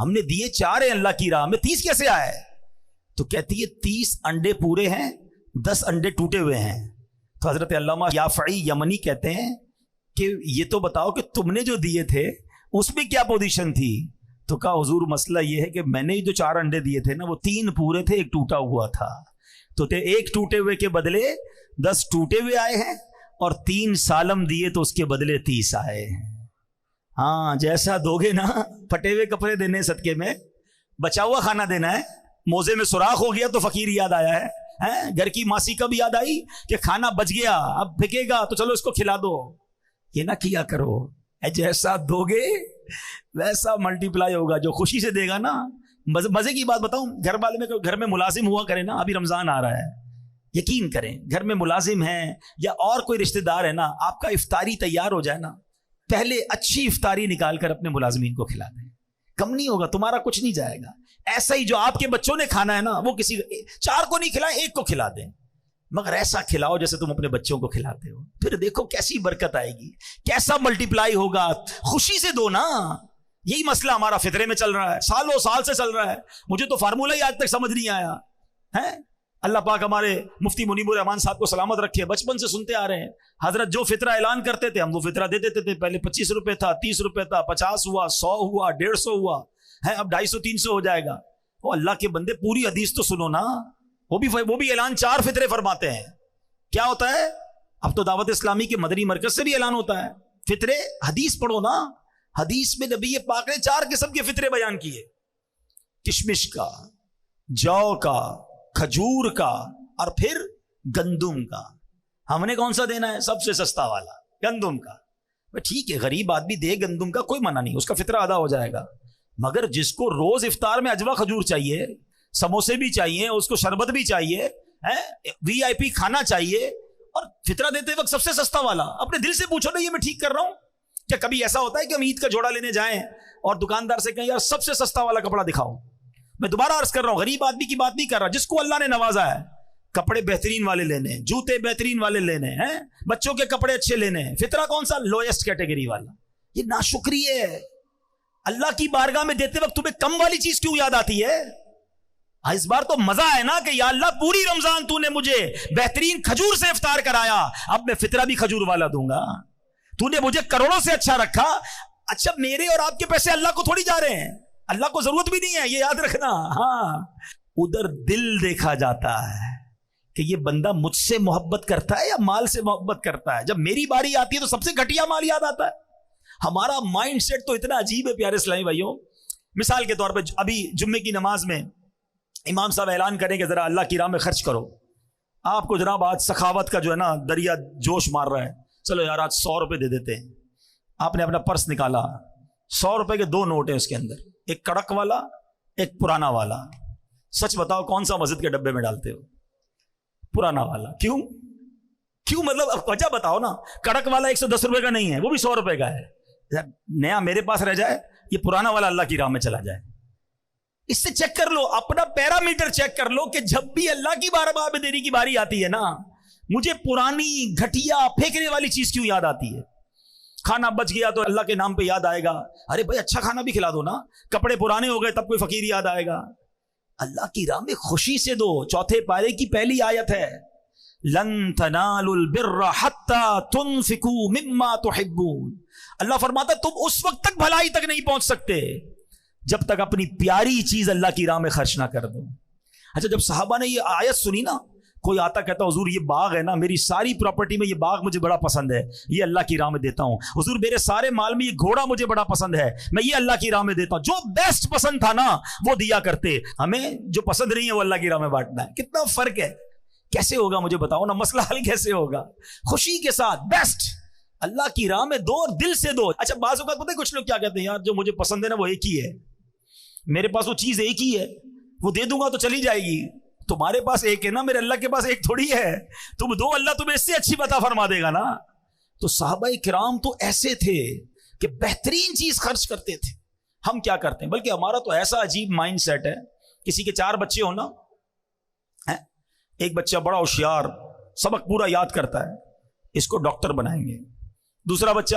ہم نے دیے 4 ہیں اللہ کی راہ میں, 30 کیسے آئے؟ تو کہتی ہے 30 انڈے پورے ہیں, 10 انڈے ٹوٹے ہوئے ہیں. تو حضرت علامہ یافعی یمنی کہتے ہیں کہ یہ تو بتاؤ کہ تم نے جو دیے تھے اس میں کیا پوزیشن تھی؟ تو کہا حضور مسئلہ یہ ہے کہ میں نے جو 4 انڈے دیے تھے نا, وہ 3 پورے تھے, 1 ٹوٹا ہوا تھا. تو 1 ٹوٹے ہوئے کے بدلے 10 ٹوٹے ہوئے آئے ہیں, اور 3 سالم دیے تو اس کے بدلے 30 آئے ہیں. ہاں جیسا دو گے نا, پھٹے ہوئے کپڑے دینے صدقے میں, بچا ہوا کھانا دینا ہے. موزے میں سوراخ ہو گیا تو فقیر یاد آیا ہے, گھر کی ماسی کب یاد آئی کہ کھانا بچ گیا, اب پھکے گا تو چلو اس کو کھلا دو. یہ نہ کیا کرو, جیسا دو گے ویسا ملٹی پلائی ہوگا. جو خوشی سے دے گا نا, مزے کی بات بتاؤں, گھر والے میں گھر میں ملازم ہوا کرے نا, ابھی رمضان آ رہا ہے, یقین کریں گھر میں ملازم ہیں یا اور کوئی رشتہ دار ہے نا, آپ کا افطاری تیار ہو جائے نا, پہلے اچھی افطاری نکال کر اپنے ملازمین کو کھلا دیں, کم نہیں ہوگا, تمہارا کچھ نہیں جائے گا. ایسا ہی جو آپ کے بچوں نے کھانا ہے نا, وہ کسی 4 کو نہیں کھلائیں, 1 کو کھلا دیں, مگر ایسا کھلاؤ جیسے تم اپنے بچوں کو کھلاتے ہو. پھر دیکھو کیسی برکت آئے گی, کیسا ملٹی پلائی ہوگا. خوشی سے دو نا. یہی مسئلہ ہمارا فطرے میں چل رہا ہے, سالوں سال سے چل رہا ہے. مجھے تو فارمولہ ہی آج تک سمجھ نہیں آیا ہے. اللہ پاک ہمارے مفتی منیب الرحمان صاحب کو سلامت رکھے, بچپن سے سنتے آ رہے ہیں, حضرت جو فطرہ اعلان کرتے تھے ہم وہ فطرہ دے دیتے تھے. پہلے 25 روپے تھا, 30 روپے تھا, 50 ہوا, 100 ہوا, 150 ہوا ہے, اب 250 300 ہو جائے گا. وہ اللہ کے بندے پوری حدیث تو سنو نا, وہ بھی اعلان 4 فطرے فرماتے ہیں. کیا ہوتا ہے؟ اب تو دعوت اسلامی کے مدنی مرکز سے بھی اعلان ہوتا ہے فطرے. حدیث پڑھو نا, حدیث میں نبی پاک نے 4 قسم کے فطرے بیان کیے, کشمش کا, جو کا, کھجور کا, اور پھر گندم کا. ہم نے کون سا دینا ہے؟ سب سے سستا والا, گندم کا. ٹھیک ہے, غریب آدمی دے گندم کا, کوئی منع نہیں, اس کا فطرہ ادا ہو جائے گا. مگر جس کو روز افطار میں اجوا کھجور چاہیے, سموسے بھی چاہیے, اس کو شربت بھی چاہیے, VIP کھانا چاہیے, اور فطرہ دیتے وقت سب سے سستا والا, اپنے دل سے پوچھو نا, یہ میں ٹھیک کر رہا ہوں کیا؟ کبھی ایسا ہوتا ہے کہ ہم عید کا جوڑا لینے جائیں اور دکاندار سے کہیں یار سب سے سستا والا کپڑا دکھاؤ؟ میں دوبارہ عرض کر رہا ہوں, غریب آدمی کی بات نہیں کر رہا, جس کو اللہ نے نوازا ہے, کپڑے بہترین والے لینے, جوتے بہترین والے لینے ہیں, بچوں کے کپڑے اچھے لینے ہیں. فطرہ کون سا؟ لوئسٹ کیٹیگری والا. یہ ناشکری ہے. اللہ کی بارگاہ میں دیتے وقت تمہیں کم والی چیز کیوں یاد آتی ہے؟ اس بار تو مزہ ہے نا کہ یا اللہ پوری رمضان تو نے مجھے بہترین کھجور سے افطار کرایا, اب میں فطرہ بھی کھجور والا دوں گا. تو نے مجھے کروڑوں سے اچھا رکھا. اچھا میرے اور آپ کے پیسے اللہ کو تھوڑی جا رہے ہیں, اللہ کو ضرورت بھی نہیں ہے, یہ یاد رکھنا. ہاں, ادھر دل دیکھا جاتا ہے کہ یہ بندہ مجھ سے محبت کرتا ہے یا مال سے محبت کرتا ہے. جب میری باری آتی ہے تو سب سے گھٹیا مال یاد آتا ہے. ہمارا مائنڈ سیٹ تو اتنا عجیب ہے پیارے اسلامی بھائیوں. مثال کے طور پہ ابھی جمعے کی نماز میں امام صاحب اعلان کریں کہ ذرا اللہ کی راہ میں خرچ کرو. آپ کو جناب آج سخاوت کا جو ہے نا دریا جوش مار رہا ہے, چلو یار آج 100 روپے دے دیتے ہیں. آپ نے اپنا پرس نکالا, 100 روپے کے 2 نوٹ ہیں اس کے اندر, ایک کڑک والا ایک پرانا والا. سچ بتاؤ کون سا مسجد کے ڈبے میں ڈالتے ہو؟ پرانا والا. کیوں مطلب وجہ بتاؤ نا. کڑک والا 110 روپے کا نہیں ہے, وہ بھی 100 روپے کا ہے. نیا میرے پاس رہ جائے, یہ پرانا والا اللہ کی راہ میں چلا جائے. اس سے چیک کر لو, اپنا پیرامیٹر چیک کر لو کہ جب بھی اللہ کی بارگاہ میں دینے کی باری آتی ہے نا, مجھے پرانی گھٹیا پھینکنے والی چیز کیوں یاد آتی ہے؟ کھانا بچ گیا تو اللہ کے نام پہ یاد آئے گا, ارے بھائی اچھا کھانا بھی کھلا دو نا. کپڑے پرانے ہو گئے تب کوئی فقیر یاد آئے گا. اللہ کی راہ میں خوشی سے دو. 4 پارے کی پہلی آیت ہے, لن تنالوا البر حتى تنفقوا مما تحبون. اللہ فرماتا تم اس وقت تک بھلائی تک نہیں پہنچ سکتے جب تک اپنی پیاری چیز اللہ کی راہ میں خرچ نہ کر دو. اچھا جب صحابہ نے یہ آیت سنی نا, کوئی آتا کہتا حضور یہ باغ ہے نا, میری ساری پراپرٹی میں یہ باغ مجھے بڑا پسند ہے, یہ اللہ کی راہ میں دیتا ہوں. حضور میرے سارے مال میں یہ گھوڑا مجھے بڑا پسند ہے, میں یہ اللہ کی راہ میں دیتا ہوں. جو بیسٹ پسند تھا نا وہ دیا کرتے. ہمیں جو پسند نہیں ہے وہ اللہ کی راہ میں بانٹنا ہے. کتنا فرق ہے. کیسے ہوگا مجھے بتاؤ نا, مسئلہ حل کیسے ہوگا؟ خوشی کے ساتھ بیسٹ اللہ کی راہ میں دو اور دل سے دو. اچھا بعض اوقات پتہ ہے کچھ لوگ کیا کہتے ہیں, یار جو مجھے پسند ہے نا وہ ایک ہی ہے, میرے پاس وہ چیز ایک ہی ہے, وہ دے دوں گا تو چلی جائے گی. تمہارے پاس ایک ہے نا, میرے اللہ کے پاس ایک تھوڑی ہے. تم دو, اللہ تمہیں اس سے اچھی عطا فرما دے گا نا. تو صحابہ کرام تو ایسے تھے کہ بہترین چیز خرچ کرتے تھے. ہم کیا کرتے ہیں؟ بلکہ ہمارا تو ایسا عجیب مائنڈ سیٹ ہے, کسی کے 4 بچے ہو نا, ایک بچہ بڑا ہوشیار, سبق پورا یاد کرتا ہے, اس کو ڈاکٹر بنائیں گے. دوسرا بچہ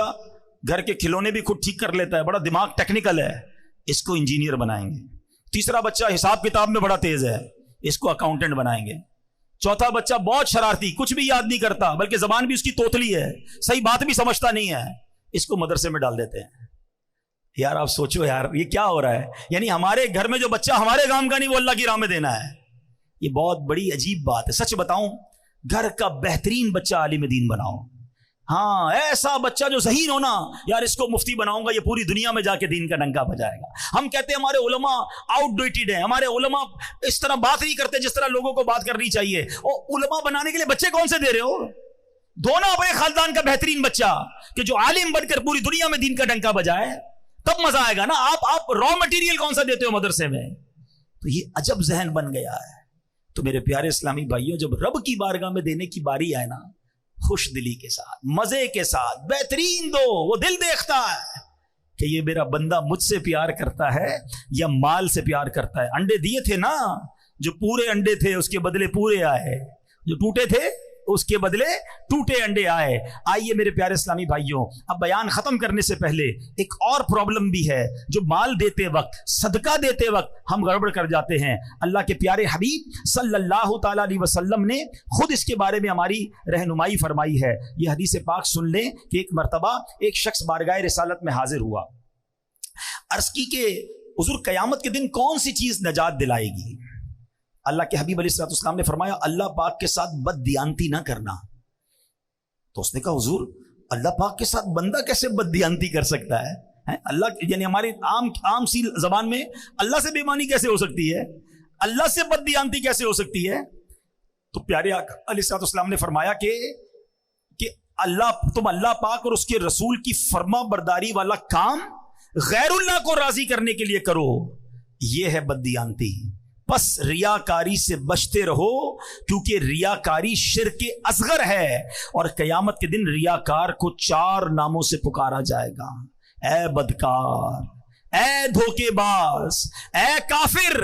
گھر کے کھلونے بھی خود ٹھیک کر لیتا ہے, بڑا دماغ ٹیکنیکل ہے, اس کو انجینئر بنائیں گے. تیسرا بچہ حساب کتاب میں بڑا تیز ہے, اس کو اکاؤنٹنٹ بنائیں گے. چوتھا بچہ بہت شرارتی, کچھ بھی یاد نہیں کرتا, بلکہ زبان بھی اس کی توتلی ہے, صحیح بات بھی سمجھتا نہیں ہے, اس کو مدرسے میں ڈال دیتے ہیں. یار آپ سوچو یار یہ کیا ہو رہا ہے. یعنی ہمارے گھر میں جو بچہ ہمارے کام کا نہیں وہ اللہ کی راہ میں دینا ہے. یہ بہت بڑی عجیب بات ہے. سچ بتاؤں, گھر کا بہترین بچہ عالم دین بناؤ. ہاں ایسا بچہ جو ذہین ہونا, یار اس کو مفتی بناؤں گا, یہ پوری دنیا میں جا کے دین کا ڈنکا بجائے گا. ہم کہتے ہیں ہمارے علماء آؤٹ ڈیٹڈ ہیں, ہمارے علماء اس طرح بات نہیں کرتے جس طرح لوگوں کو بات کرنی چاہیے. اور علماء بنانے کے لیے بچے کون سے دے رہے ہو؟ دو نا اپنے خاندان کا بہترین بچہ کہ جو عالم بن کر پوری دنیا میں دین کا ڈنکا بجائے, تب مزہ آئے گا نا. آپ را مٹیریل کون سا دیتے ہو مدرسے میں؟ تو یہ عجب ذہن بن گیا ہے. تو میرے پیارے اسلامی بھائیوں, جب رب کی بارگاہ میں دینے کی باری آئے نا, خوش دلی کے ساتھ, مزے کے ساتھ, بہترین دو. وہ دل دیکھتا ہے کہ یہ میرا بندہ مجھ سے پیار کرتا ہے یا مال سے پیار کرتا ہے. انڈے دیے تھے نا, جو پورے انڈے تھے اس کے بدلے پورے آئے, جو ٹوٹے تھے اس کے بدلے ٹوٹے انڈے آئے. آئیے میرے پیارے اسلامی بھائیوں, اب بیان ختم کرنے سے پہلے ایک اور پرابلم بھی ہے جو مال دیتے وقت, صدقہ دیتے وقت ہم گڑبڑ کر جاتے ہیں. اللہ کے پیارے حبیب صلی اللہ تعالی علیہ وسلم نے خود اس کے بارے میں ہماری رہنمائی فرمائی ہے. یہ حدیث پاک سن لیں کہ ایک مرتبہ ایک شخص بارگاہ رسالت میں حاضر ہوا, عرض کی کہ حضور قیامت کے دن کون سی چیز نجات دلائے گی؟ اللہ کے حبیب علیہ الصلوۃ والسلام نے فرمایا اللہ پاک کے ساتھ بد دیانتی نہ کرنا. تو اس نے کہا حضور اللہ پاک کے ساتھ بندہ کیسے بد دیانتی کر سکتا ہے؟ اللہ یعنی ہماری عام سی زبان میں اللہ سے بے ایمانی کیسے ہو سکتی ہے؟ اللہ سے بد دیانتی کیسے ہو سکتی ہے؟ تو پیارے آقا علیہ الصلوۃ والسلام نے فرمایا کہ تم اللہ پاک اور اس کے رسول کی فرما برداری والا کام غیر اللہ کو راضی کرنے کے لیے کرو, یہ ہے بد دیانتی. بس ریاکاری سے بچتے رہو کیونکہ ریاکاری شرک اصغر ہے, اور قیامت کے دن ریاکار کو 4 ناموں سے پکارا جائے گا. اے بدکار, اے دھوکے باز, اے کافر,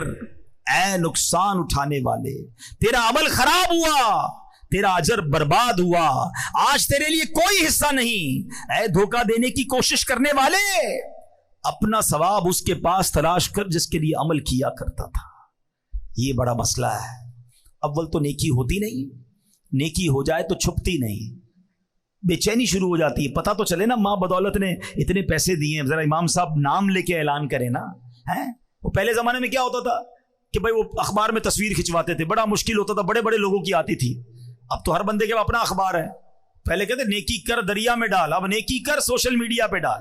اے نقصان اٹھانے والے, تیرا عمل خراب ہوا, تیرا اجر برباد ہوا, آج تیرے لیے کوئی حصہ نہیں. اے دھوکہ دینے کی کوشش کرنے والے, اپنا ثواب اس کے پاس تلاش کر جس کے لیے عمل کیا کرتا تھا. یہ بڑا مسئلہ ہے. اول تو نیکی ہوتی نہیں, نیکی ہو جائے تو چھپتی نہیں, بے چینی شروع ہو جاتی ہے. پتہ تو چلے نا ماں بدولت نے اتنے پیسے دیے ہیں, ذرا امام صاحب نام لے کے اعلان کریں نا. وہ پہلے زمانے میں کیا ہوتا تھا کہ بھائی وہ اخبار میں تصویر کھنچواتے تھے, بڑا مشکل ہوتا تھا, بڑے بڑے لوگوں کی آتی تھی. اب تو ہر بندے کے اپنا اخبار ہے. پہلے کہتے نیکی کر دریا میں ڈال, اب نیکی کر سوشل میڈیا پہ ڈال.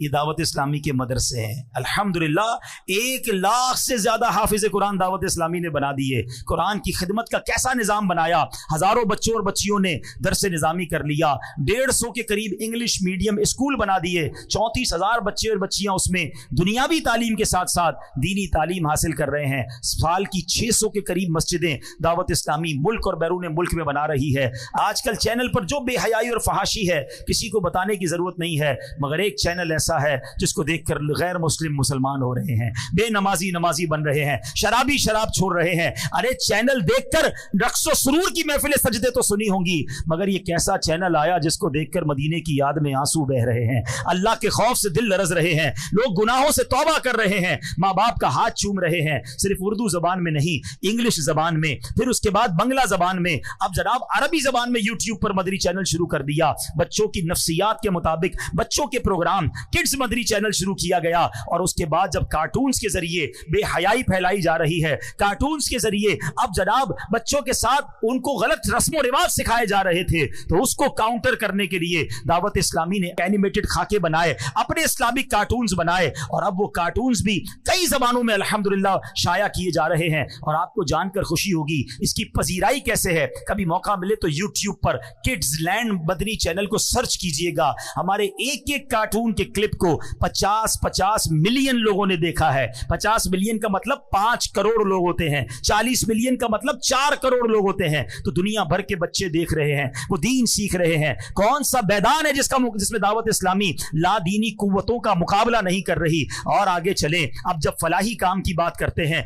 یہ دعوت اسلامی کے مدرسے ہیں. الحمدللہ 1 لاکھ سے زیادہ حافظ قرآن دعوت اسلامی نے بنا دیے. قرآن کی خدمت کا کیسا نظام بنایا, ہزاروں بچوں اور بچیوں نے درس نظامی کر لیا. 150 کے قریب انگلش میڈیم اسکول بنا دیے. 34,000 بچے اور بچیاں اس میں دنیاوی تعلیم کے ساتھ ساتھ دینی تعلیم حاصل کر رہے ہیں. سال کی 600 کے قریب مسجدیں دعوت اسلامی ملک اور بیرون ملک میں بنا رہی ہے. آج کل چینل پر جو بے حیائی اور فحاشی ہے کسی کو بتانے کی ضرورت نہیں ہے, مگر ایک چینل ایسا ہے جس کو دیکھ کر غیر مسلم مسلمان ہو رہے ہیں, بے نمازی نمازی بن رہے ہیں, شرابی شراب چھوڑ رہے ہیں. ارے چینل دیکھ کر رقص و سرور کی محفل سجدے تو سنی ہوں گی, مگر یہ کیسا چینل آیا جس کو دیکھ کر مدینے کی یاد میں آنسو بہ رہے ہیں, اللہ کے خوف سے دل لرز رہے ہیں, لوگ گناہوں سے توبہ کر رہے ہیں, ماں باپ کا ہاتھ چوم رہے ہیں, صرف اردو زبان میں نہیں, انگلش زبان میں, پھر اس کے بعد بنگلہ زبان میں, اب جناب عربی زبان میں یوٹیوب پر مدری چینل شروع کر دیا. بچوں کی نفسیات کے مطابق بچوں کے پروگرام کڈز مدری چینل شروع کیا گیا. اور اس کے بعد جب کارٹونز کے ذریعے بے حیائی پھیلائی جا رہی ہے, کارٹونز کے ذریعے اب جناب بچوں کے ساتھ ان کو غلط رسم و رواج سکھائے جا رہے تھے, تو اس کو کاؤنٹر کرنے کے لیے دعوت اسلامی نے اینیمیٹڈ خاکے بنائے, اپنے اسلامک کارٹونز بنائے, اور اب وہ کارٹونز بھی کئی زبانوں میں الحمدللہ شائع کیے جا رہے ہیں. اور آپ کو جان کر خوشی ہوگی اس کی پذیرائی کیسے ہے. کبھی موقع ملے تو یوٹیوب پر کڈز لینڈ مدنی چینل کو سرچ کیجئے گا. ہمارے ایک ایک کارٹون کے کلپ کو 50 ملین لوگوں نے دیکھا ہے. 50 ملین کا مطلب 5 کروڑ لوگ ہوتے ہیں, 40 ملین کا مطلب 4 کروڑ لوگ ہوتے ہیں. تو دنیا بھر کے بچے دیکھ رہے ہیں, وہ دین سیکھ رہے ہیں. کون سا میدان ہے جس میں دعوت اسلامی لا دینی قوتوں کا مقابلہ نہیں کر رہی. اور آگے چلیں, اب جب فلاحی کام کی بات کرتے ہیں,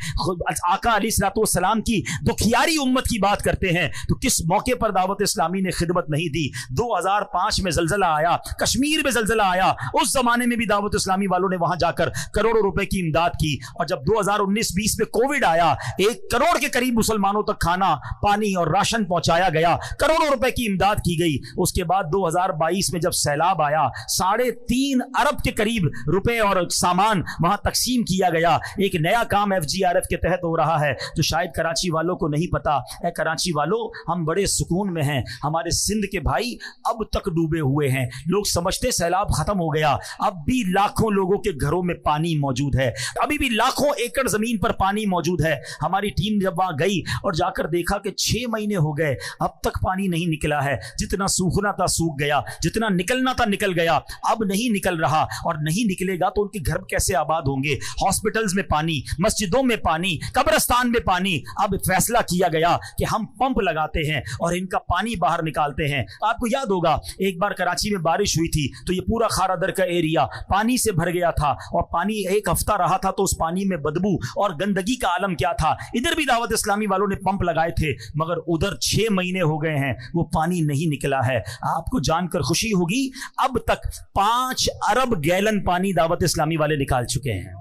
آقا علیہ الصلوۃ والسلام کی دکھیاری امت کی بات کرتے ہیں, تو کس موقع پر دعوت اسلامی نے خدمت نہیں دی. 2005 میں زلزلہ آیا, کشمیر میں زلزلہ آیا, اس زمانے میں بھی دعوت اسلامی والوں نے وہاں جا کر کروڑوں روپے کی امداد کی. اور جب 2019-20 میں کووڈ آیا, 1 کروڑ کے قریب مسلمانوں تک کھانا, پانی اور راشن پہنچایا گیا, کروڑوں روپے کی امداد کی گئی. اس کے بعد 2022 میں جب سیلاب آیا, 3.5 ارب کے قریب روپے اور سامان وہاں تقسیم کیا گیا. ایک نیا کام FGRF کے تحت ہو رہا ہے جو شاید کراچی والوں کو نہیں پتا. اے کراچی والوں, ہم بڑے سکون میں ہیں. ہمارے سندھ کے بھائی اب تک ڈوبے ہوئے ہیں. لوگ سمجھتے سیلاب ختم ہو گیا, اب بھی لاکھوں لوگوں کے گھروں میں پانی موجود ہے, ابھی بھی لاکھوں ایکڑ زمین پر پانی موجود ہے. ہماری ٹیم جب وہاں گئی اور جا کر دیکھا کہ 6 مہینے ہو گئے, اب تک پانی نہیں نکلا ہے. جتنا سوکھنا تھا سوکھ گیا, جتنا نکلنا تھا نکل گیا, اب نہیں نکل رہا. اور نہیں نکلے گا تو ان کے گھر کیسے آباد ہوں گے. ہاسپٹلز میں پانی, مسجدوں میں پانی, قبرستان میں پانی. اب فیصلہ کیا گیا کہ ہم پمپ لگاتے ہیں اور ان کا پانی باہر نکالتے ہیں. آپ کو یاد ہوگا ایک بار کراچی میں بارش ہوئی تھی تو یہ پورا خارا در کا ایریا پانی سے بھر گیا تھا, اور پانی 1 ہفتہ رہا تھا تو اس پانی میں بدبو اور گندگی کا عالم کیا تھا. ادھر بھی دعوت اسلامی والوں نے پمپ لگائے تھے, مگر ادھر 6 مہینے ہو گئے ہیں, وہ پانی نہیں نکلا ہے. آپ کو جان کر خوشی ہوگی اب تک 5 ارب گیلن پانی دعوت اسلامی والے نکال چکے ہیں.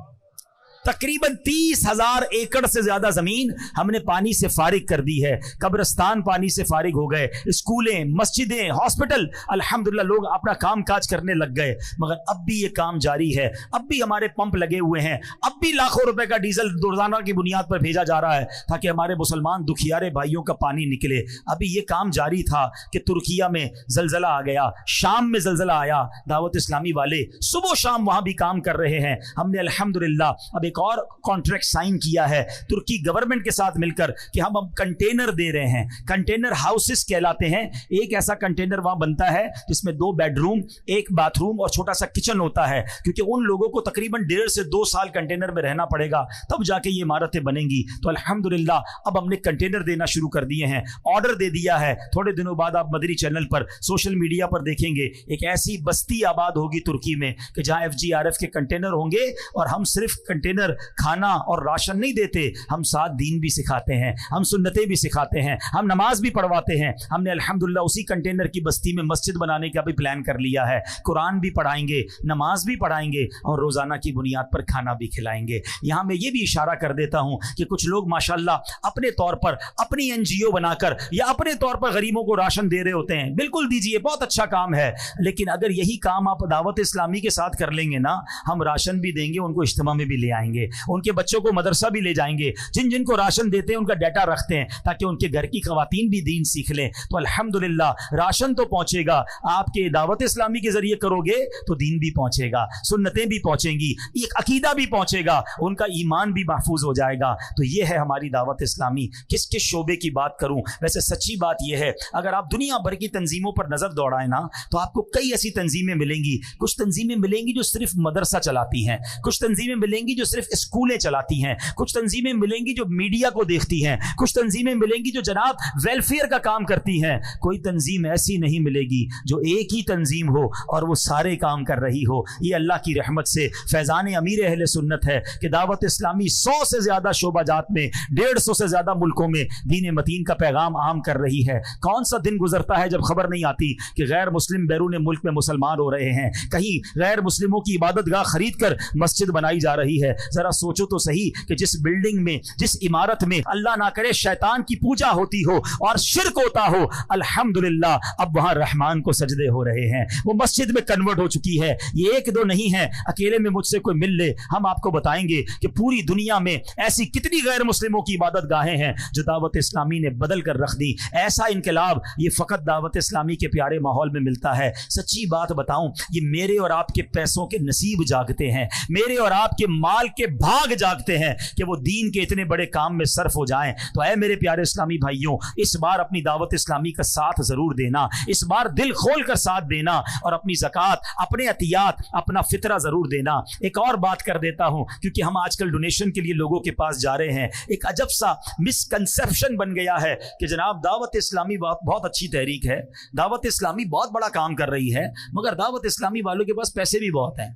تقریباً 30,000 ایکڑ سے زیادہ زمین ہم نے پانی سے فارغ کر دی ہے. قبرستان پانی سے فارغ ہو گئے, اسکولیں, مسجدیں, ہاسپٹل, الحمدللہ لوگ اپنا کام کاج کرنے لگ گئے. مگر اب بھی یہ کام جاری ہے, اب بھی ہمارے پمپ لگے ہوئے ہیں, اب بھی لاکھوں روپے کا ڈیزل روزانہ کی بنیاد پر بھیجا جا رہا ہے تاکہ ہمارے مسلمان دکھیارے بھائیوں کا پانی نکلے. ابھی یہ کام جاری تھا کہ ترکیہ میں زلزلہ آ گیا, شام میں زلزلہ آیا. دعوت اسلامی والے صبح و شام وہاں بھی کام کر رہے ہیں. ہم نے الحمدللہ اب ایک اور کانٹریکٹ سائن کیا ہے ترکی گورنمنٹ کے ساتھ مل کر کہ ہم اب کنٹینر دے رہے ہیں. کنٹینر ہاؤسز کہلاتے ہیں. ایک ایسا کنٹینر وہاں بنتا ہے جس میں 2 بیڈ روم, 1 باتھ روم اور چھوٹا سا کچن ہوتا ہے, کیونکہ ان لوگوں کو تقریباً 1.5 سے 2 سال کنٹینر میں رہنا پڑے گا تب جا کے یہ عمارتیں بنیں گی. تو الحمدللہ اب ہم نے کنٹینر دینا شروع کر دیے ہیں, آرڈر دے دیا ہے. تھوڑے دنوں بعد آپ مدری چینل پر, سوشل میڈیا پر دیکھیں گے ایک ایسی بستی آباد ہوگی ترکی میں کہ جہاں FGRF کے کنٹینر ہوں گے. اور ہم صرف کنٹینر کھانا اور راشن نہیں دیتے, ہم ساتھ دین بھی سکھاتے ہیں, ہم سنتیں بھی سکھاتے ہیں, ہم نماز بھی پڑھواتے ہیں. ہم نے الحمدللہ اسی کنٹینر کی بستی میں مسجد بنانے کا بھی پلان کر لیا ہے. قرآن بھی پڑھائیں گے, نماز بھی پڑھائیں گے اور روزانہ کی بنیاد پر کھانا بھی کھلائیں گے. یہاں میں یہ بھی اشارہ کر دیتا ہوں کہ کچھ لوگ ماشاءاللہ اپنے طور پر اپنی NGO بنا کر یا اپنے طور پر غریبوں کو راشن دے رہے ہوتے ہیں. بالکل دیجئے, بہت اچھا کام ہے, لیکن اگر یہی کام آپ دعوت اسلامی کے ساتھ کر لیں گے نا, ہم راشن بھی دیں گے, ان کو اجتماع میں بھی لے آئیں گے. جائیں گے, ان کے بچوں کو مدرسہ بھی لے جائیں گے, جن جن کو راشن دیتے ہیں ان کا ڈیٹا رکھتے ہیں تاکہ ان کے گھر کی خواتین بھی دین سیکھ لیں. تو الحمدللہ راشن تو پہنچے گا, آپ کے دعوت اسلامی کے ذریعے کرو گے تو دین بھی پہنچے گا, سنتیں بھی پہنچیں گی, ایک عقیدہ بھی پہنچے گا, ان کا ایمان بھی محفوظ ہو جائے گا. تو یہ ہے ہماری دعوت اسلامی. کس کس شعبے کی بات کروں؟ ویسے سچی بات یہ ہے, اگر آپ دنیا بھر کی تنظیموں پر نظر دوڑائیں نا تو آپ کو کئی ایسی تنظیمیں ملیں گی. کچھ تنظیمیں ملیں گی جو صرف مدرسہ چلاتی ہیں, کچھ تنظیمیں ملیں گی جو صرف اسکولیں چلاتی ہیں, کچھ تنظیمیں ملیں گی جو میڈیا کو دیکھتی ہیں, کچھ تنظیمیں ملیں گی جو جناب ویلفیئر کا کام کرتی ہیں. کوئی تنظیم ایسی نہیں ملے گی جو ایک ہی تنظیم ہو اور وہ سارے کام کر رہی ہو. یہ اللہ کی رحمت سے فیضان امیر اہل سنت ہے کہ دعوت اسلامی 100 سے زیادہ شعبہ جات میں 150 سے زیادہ ملکوں میں دین متین کا پیغام عام کر رہی ہے. کون سا دن گزرتا ہے جب خبر نہیں آتی کہ غیر مسلم بیرون ملک میں مسلمان ہو رہے ہیں, کہیں غیر مسلموں کی عبادت گاہ خرید کر مسجد بنائی جا رہی ہے. ذرا سوچو تو صحیح کہ جس بلڈنگ میں, جس عمارت میں اللہ نہ کرے شیطان کی پوجا ہوتی ہو اور شرک ہوتا ہو, الحمدللہ اب وہاں رحمان کو سجدے ہو رہے ہیں, وہ مسجد میں کنورٹ ہو چکی ہے. یہ ایک دو نہیں ہے, اکیلے میں مجھ سے کوئی مل لے, ہم آپ کو بتائیں گے کہ پوری دنیا میں ایسی کتنی غیر مسلموں کی عبادت گاہیں ہیں جو دعوت اسلامی نے بدل کر رکھ دی. ایسا انقلاب یہ فقط دعوت اسلامی کے پیارے ماحول میں ملتا ہے. سچی بات بتاؤں, یہ میرے اور آپ کے پیسوں کے نصیب جاگتے ہیں, میرے اور آپ کے مال کے بھاگ جاگتے ہیں کہ وہ دین کے اتنے بڑے کام میں صرف ہو جائیں. تو اے میرے پیارے اسلامی بھائیوں, اس بار اپنی دعوت اسلامی کا ساتھ ضرور دینا, اس بار دل کھول کر ساتھ دینا, اور اپنی زکوٰۃ, اپنے عطیات, اپنا فطرہ ضرور دینا. ایک اور بات کر دیتا ہوں, کیونکہ ہم آج کل ڈونیشن کے لیے لوگوں کے پاس جا رہے ہیں. ایک عجب سا مسکنسیپشن بن گیا ہے کہ جناب دعوت اسلامی بہت اچھی تحریک ہے, دعوت اسلامی بہت بڑا کام کر رہی ہے, مگر دعوت اسلامی والوں کے پاس پیسے بھی بہت ہیں,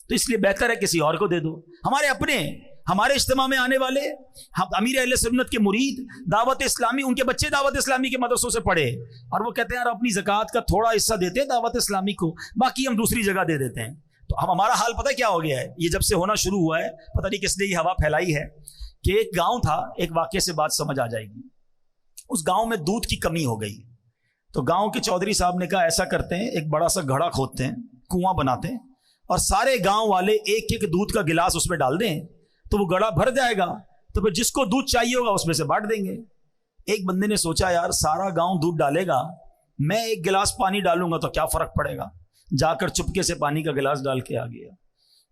تو اس لیے بہتر ہے کسی اور کو دے دو. ہمارے اپنے, ہمارے اجتماع میں آنے والے امیر اہل سنت کے مرید دعوت اسلامی, ان کے بچے دعوت اسلامی کے مدرسوں سے پڑھے, اور وہ کہتے ہیں یار اپنی زکوٰۃ کا تھوڑا حصہ دیتے ہیں دعوت اسلامی کو, باقی ہم دوسری جگہ دے دیتے ہیں. تو ہمارا حال پتہ کیا ہو گیا ہے, یہ جب سے ہونا شروع ہوا ہے, پتہ نہیں کس نے یہ ہوا پھیلائی ہے, کہ ایک گاؤں تھا, ایک واقعے سے بات سمجھ آ جائے گی. اس گاؤں میں دودھ کی کمی ہو گئی, تو گاؤں کے چودھری صاحب نے کہا ایسا کرتے ہیں, ایک بڑا سا گھڑا کھودتے ہیں, کنواں بناتے ہیں, اور سارے گاؤں والے ایک ایک دودھ کا گلاس اس میں ڈال دیں, تو وہ گڑھا بھر جائے گا, تو پھر جس کو دودھ چاہیے ہوگا اس میں سے بانٹ دیں گے. ایک بندے نے سوچا یار سارا گاؤں دودھ ڈالے گا, میں ایک گلاس پانی ڈالوں گا تو کیا فرق پڑے گا. جا کر چپکے سے پانی کا گلاس ڈال کے آ گیا.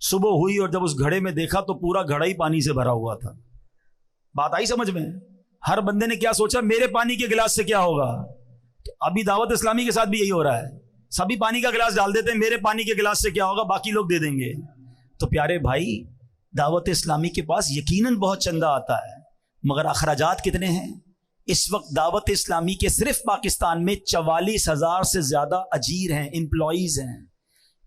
صبح ہوئی اور جب اس گھڑے میں دیکھا تو پورا گھڑا ہی پانی سے بھرا ہوا تھا. بات آئی سمجھ میں؟ ہر بندے نے کیا سوچا, میرے پانی کے گلاس سے کیا ہوگا. تو ابھی دعوت اسلامی کے ساتھ بھی یہی ہو رہا ہے, سبھی پانی کا گلاس ڈال دیتے ہیں, میرے پانی کے گلاس سے کیا ہوگا, باقی لوگ دے دیں گے. تو پیارے بھائی, دعوت اسلامی کے پاس یقیناً بہت چندہ آتا ہے, مگر اخراجات کتنے ہیں. اس وقت دعوت اسلامی کے صرف پاکستان میں 44,000 سے زیادہ اجیر ہیں, امپلائیز ہیں.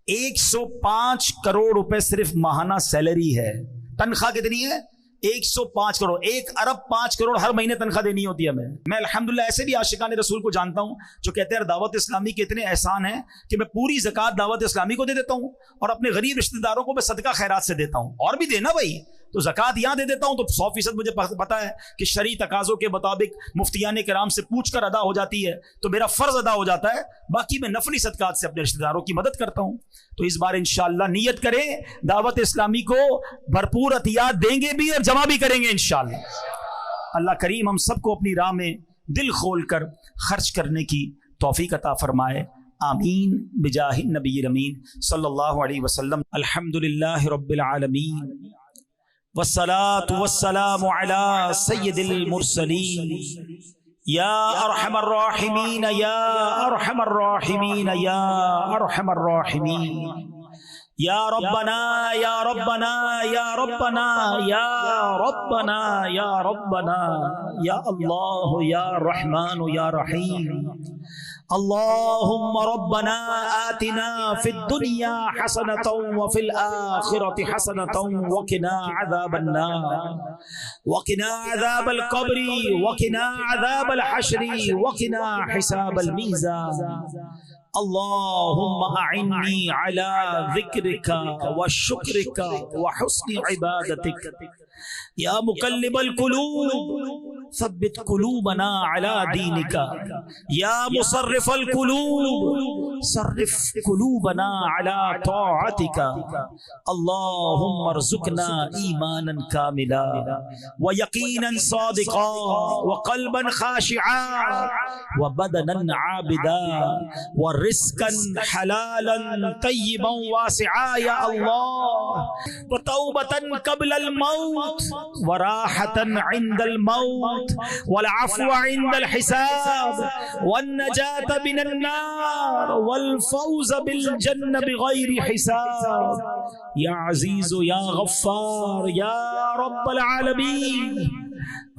105 کروڑ روپے صرف ماہانہ سیلری ہے. تنخواہ کتنی ہے؟ 105 کروڑ. 1 ارب 5 کروڑ ہر مہینے تنخواہ دینی ہوتی ہے ہمیں. میں الحمدللہ ایسے بھی عاشقان رسول کو جانتا ہوں جو کہتے ہیں دعوت اسلامی کے اتنے احسان ہیں کہ میں پوری زکوٰۃ دعوت اسلامی کو دے دیتا ہوں, اور اپنے غریب رشتہ داروں کو میں صدقہ خیرات سے دیتا ہوں. اور بھی دینا بھائی, تو زکوٰۃ یہاں دے دیتا ہوں تو 100% مجھے پتا ہے کہ شرعی تقاضوں کے مطابق مفتیان کرام سے پوچھ کر ادا ہو جاتی ہے, تو میرا فرض ادا ہو جاتا ہے. باقی میں نفلی صدقات سے اپنے رشتہ داروں کی مدد کرتا ہوں. تو اس بار انشاءاللہ نیت کریں, دعوت اسلامی کو بھرپور عطیات دیں گے بھی اور جمع بھی کریں گے انشاءاللہ. اللہ کریم ہم سب کو اپنی راہ میں دل کھول کر خرچ کرنے کی توفیق عطا فرمائے. آمین بجاہ النبی الامین صلی اللہ علیہ وسلم. الحمدللہ رب العالمین والصلاة والسلام على سید المرسلین یا ارحم الراحمین یا ارحم الراحمین یا ارحم الراحمین. یا ربنا یا ربنا یا ربنا یا ربنا یا ربنا یا اللہ یا رحمان یا رحیم. اللهم ربنا آتنا في الدنيا حسنة وفي الآخرة حسنة وقنا عذاب النار وقنا عذاب القبر وقنا عذاب الحشر وقنا حساب الميزان. اللهم أعني على ذكرك وشكرك وحسن عبادتك يا مقلب القلوب ثبت قلوبنا على دينك يا مصرف القلوب صرف قلوبنا على طاعتك اللهم ارزقنا ایمانا كاملا ويقينا صادقا وقلبا خاشعا وبدنا عابدا ورزقا حلالا طيبا واسعا يا الله وتوبة قبل الموت وراحة عند الموت والعفو عند الحساب والنجاة من النار والفوز بالجنة بغير حساب يا عزيز يا غفار يا رب العالمين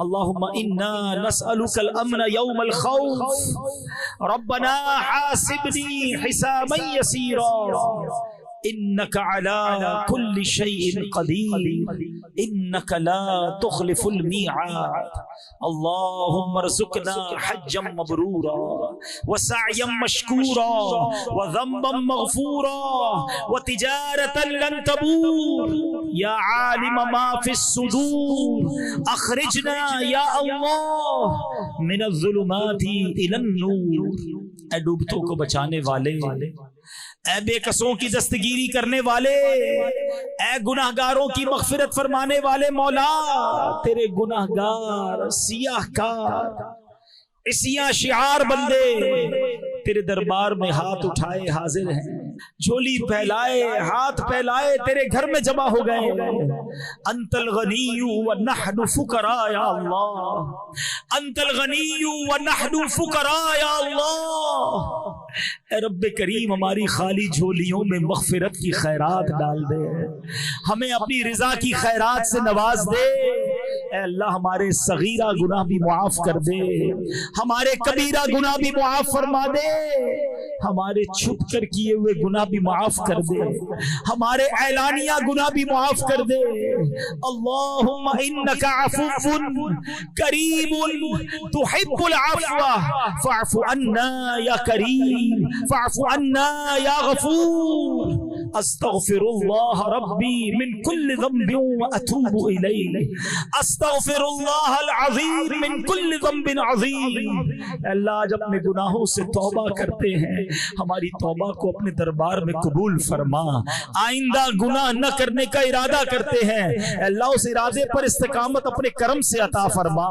اللهم إنا نسألك الأمن يوم الخوف ربنا حاسبني حسابا يسيرا إنك على كل شيء قدير إنك لا تخلف الميعاد اللهم ارزقنا حجا مبرورا وسعيا مشكورا وذنبا مغفورا وتجارة لن تبور يا عالم ما في الصدور أخرجنا يا الله من الظلمات إلى النور اے ڈوبتوں کو بچانے والے، اے بے کسوں کی دستگیری کرنے والے، اے گناہگاروں کی مغفرت فرمانے والے مولا، تیرے گناہگار سیاہ کار سیاہ شعار بندے تیرے دربار میں ہاتھ اٹھائے حاضر ہیں، جھولی پھیلائے ہاتھ پھیلائے تیرے گھر میں جمع ہو گئے۔ انت الغنی ونحن فقراء یا اللہ، انت الغنی ونحن فقراء یا اللہ۔ اے رب کریم ہماری خالی جھولیوں میں مغفرت کی خیرات ڈال دے، ہمیں اپنی رضا کی خیرات سے نواز دے۔ اے اللہ ہمارے صغیرہ گناہ بھی معاف کر دے، ہمارے کبیرہ گناہ بھی معاف فرما دے، ہمارے چھپ کر کیے ہوئے گناہ بھی معاف کر دے، ہمارے اعلانیہ گناہ بھی معاف کر دے۔ اللہم انک عفو کریم تحب العفو فاعف عنا یا کریم فاعف عنا یا غفور۔ استغفر اللہ ربی من کل ذنب واتوب الیہ، استغفر اللہ العظیم من کل ذنب عظیم۔ اللہ جب اپنے گناہوں سے توبہ کرتے ہیں، ہماری توبہ کو اپنے دربار میں قبول فرما، آئندہ گناہ نہ کرنے کا ارادہ کرتے ہیں، اے اللہ اس ارادے پر استقامت اپنے کرم سے عطا فرما۔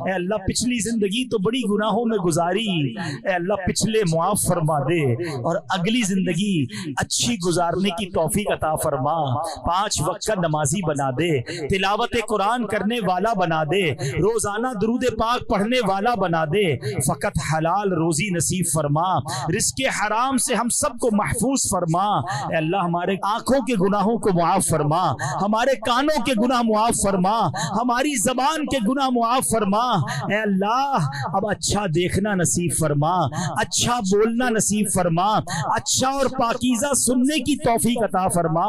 اے اللہ پچھلی زندگی تو بڑی گناہوں میں گزاری، اے اللہ پچھلے معاف فرما دے اور اگلی زندگی اچھی گزارنے کی توفیق عطا فرما۔ 5 وقت کا نمازی بنا دے، تلاوت قرآن کرنے والا بنا دے، روزانہ درود پاک پڑھنے والا بنا دے، فقط حلال روزی نصیب فرما، رزق حرام سے ہم سب کو محفوظ فرما۔ اے اللہ ہمارے آنکھوں کے گناہوں کو معاف فرما، ہمارے کانوں کے گناہ معاف فرما، ہماری زبان کے گناہ معاف فرما۔ اے اللہ اب اچھا دیکھنا نصیب فرما، اچھا بولنا نصیب فرما، اچھا اور پاکیزہ سننے کی توفیق عطا فرما،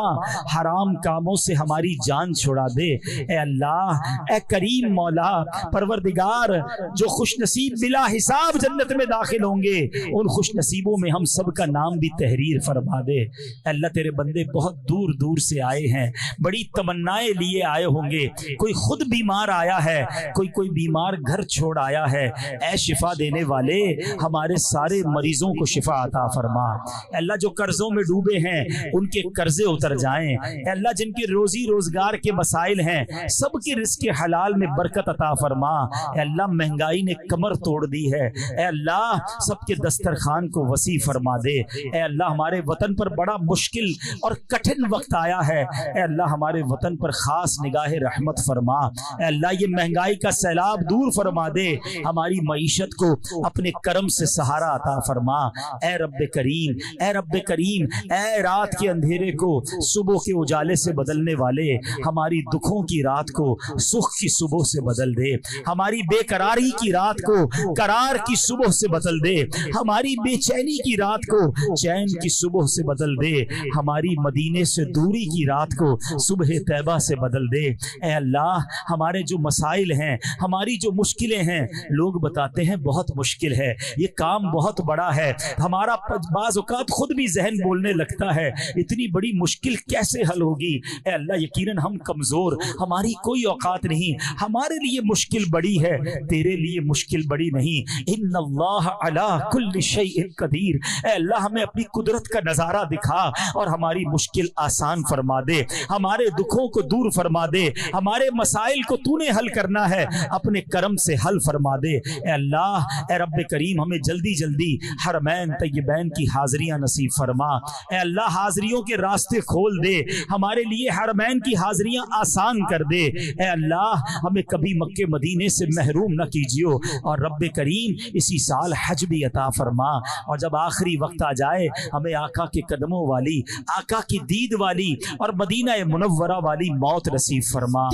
حرام کاموں سے ہماری جان چھڑا دے۔ اے اللہ اے کریم مولا پروردگار، جو خوش نصیب بلا حساب جنت میں داخل ہوں گے، ان خوش نصیبوں میں ہم سب کا نام بھی تحریر فرما دے۔ اے اللہ تیرے بندے بہت دور دور سے آئے ہیں، بڑی تمنائیں لیے آئے ہوں گے، کوئی خود بیمار آیا ہے، کوئی بیمار گھر چھوڑ آیا ہے۔ اے شفا دینے والے ہمارے سارے مریضوں کو شفا عطا فرما۔ اے اللہ جو قرضوں میں ڈوبے ہیں ان کے قرضے اتر جائیں۔ اے اللہ جن کے روزی روزگار کے مسائل ہیں سب کے رزق حلال میں برکت عطا فرما۔ اے اللہ مہنگائی نے کمر توڑ دی ہے، اے اللہ سب کے دسترخوان کو وسیع فرما دے۔ اے اللہ ہمارے وطن پر بڑا مشکل اور کٹھن وقت آیا ہے، اے اللہ ہمارے وطن پر خاص نگاہ رحمت فرما۔ اے اللہ یہ مہنگائی کا سیلاب دور فرما دے، ہماری معیشت کو اپنے کرم سے سہارا عطا فرما۔ اے رب کریم، اے رب کریم، اے رات کے اندھیرے کو صبح کے اجالے سے بدلنے والے، ہماری دکھوں کی رات کو سکھ کی صبح سے بدل دے، ہماری بے قراری کی رات کو قرار کی صبح سے بدل دے، ہماری بے چینی کی رات کو چین کی صبح سے بدل دے، ہماری مدینے سے دوری کی رات کو صبح طیبہ سے بدل دے۔ اے اللہ ہمارے جو مسائل ہیں، ہماری جو مشکلیں ہیں، لوگ بتاتے ہیں بہت مشکل ہے، یہ کام بہت بڑا ہے، ہمارا بعض اوقات خود بھی ذہن بولنے لگتا ہے اتنی بڑی مشکل کیسے حل ہوگی؟ اے اللہ یقیناً ہم کمزور، ہماری کوئی اوقات نہیں، ہمارے لیے مشکل بڑی ہے، تیرے لیے مشکل بڑی نہیں۔ ان اللہ علی کل شیء قدیر، اے اللہ ہمیں اپنی قدرت کا نظارہ دکھا اور ہماری مشکل آسان فرما دے، ہمارے دکھوں کو دور فرما دے، ہمارے مسائل کو تو نے حل کرنا ہے، اپنے کرم سے حل فرما دے۔ اے اللہ، اے رب کریم ہمیں جلدی جلدی حرمین طیبین کی حاضریاں نصیب فرما۔ اے اللہ حاضریوں کے راستے کھول دے، ہمارے لیے حرمین کی حاضریاں آسان کر دے۔ اے اللہ ہمیں کبھی مکے مدینے سے محروم نہ کیجیو، اور رب کریم اسی سال حج بھی عطا فرما، اور جب آخری وقت آ جائے ہمیں آقا کے قدموں والی، آقا کی دید والی اور مدینہ منورہ والی موت نصیب فرما۔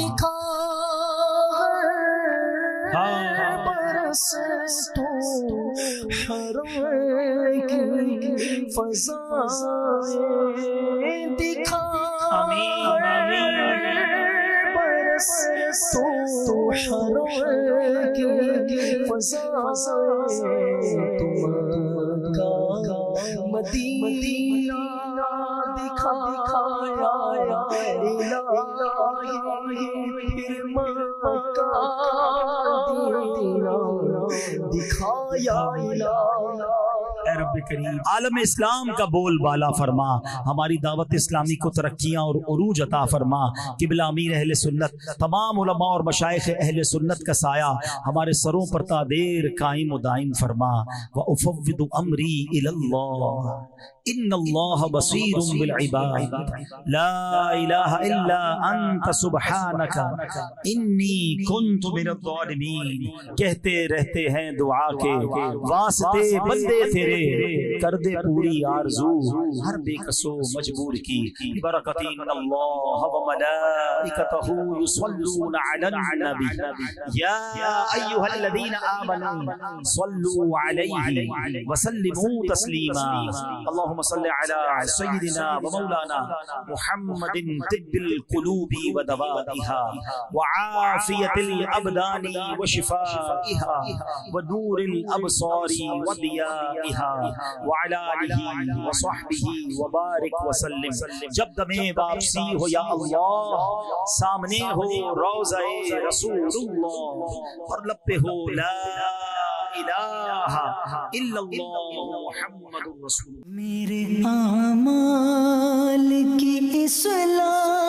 برس تو حرم کی فضائیں دکھا، آمین آمین۔ برس تو حرم کی فضائیں مکہ مدینہ دکھایا الہی، پھر مکہ دکھایا الہی۔ اے رب کریم عالم اسلام کا بول بالا فرما، ہماری دعوت اسلامی کو ترقیاں اور عروج عطا فرما۔ قبلہ امیر اہل سنت، تمام علماء اور مشائخ اہل سنت کا سایہ ہمارے سروں پر تا دیر قائم و دائم فرما۔ وَأُفَوِّضُ أَمْرِي إِلَى اللَّهِ إِنَّ اللَّهَ بَصِيرٌ بِالْعِبَادِ لَا إِلَهَ إِلَّا أَنْتَ سُبْحَانَكَ إِنِّي كُنْتُ مِنَ الظَّالِمِينَ۔ کہتے رہتے ہیں دعا کے واسطے بندے تیرے، کر دے پوری آرزو ہر بے کسو مجبور کی۔ برکت ان اللہ وملائکتہ یصلون علی النبی یا ایھا الذین آمنوا صلوا علیہ وسلموا تسلیما۔ اللهم صل على سيدنا ومولانا محمد طب القلوب ودوائها وعافية الأبدان وشفائها ونور الأبصار وضيائها وعلى آله وصحبه وبارك وسلم۔ جب دم واپسی ہو یا اللہ، سامنے ہو روضہ رسول اللہ اور لب پہ ہو لا الہ الا اللہ محمد رسول۔ میرے اعمال کی اصلاح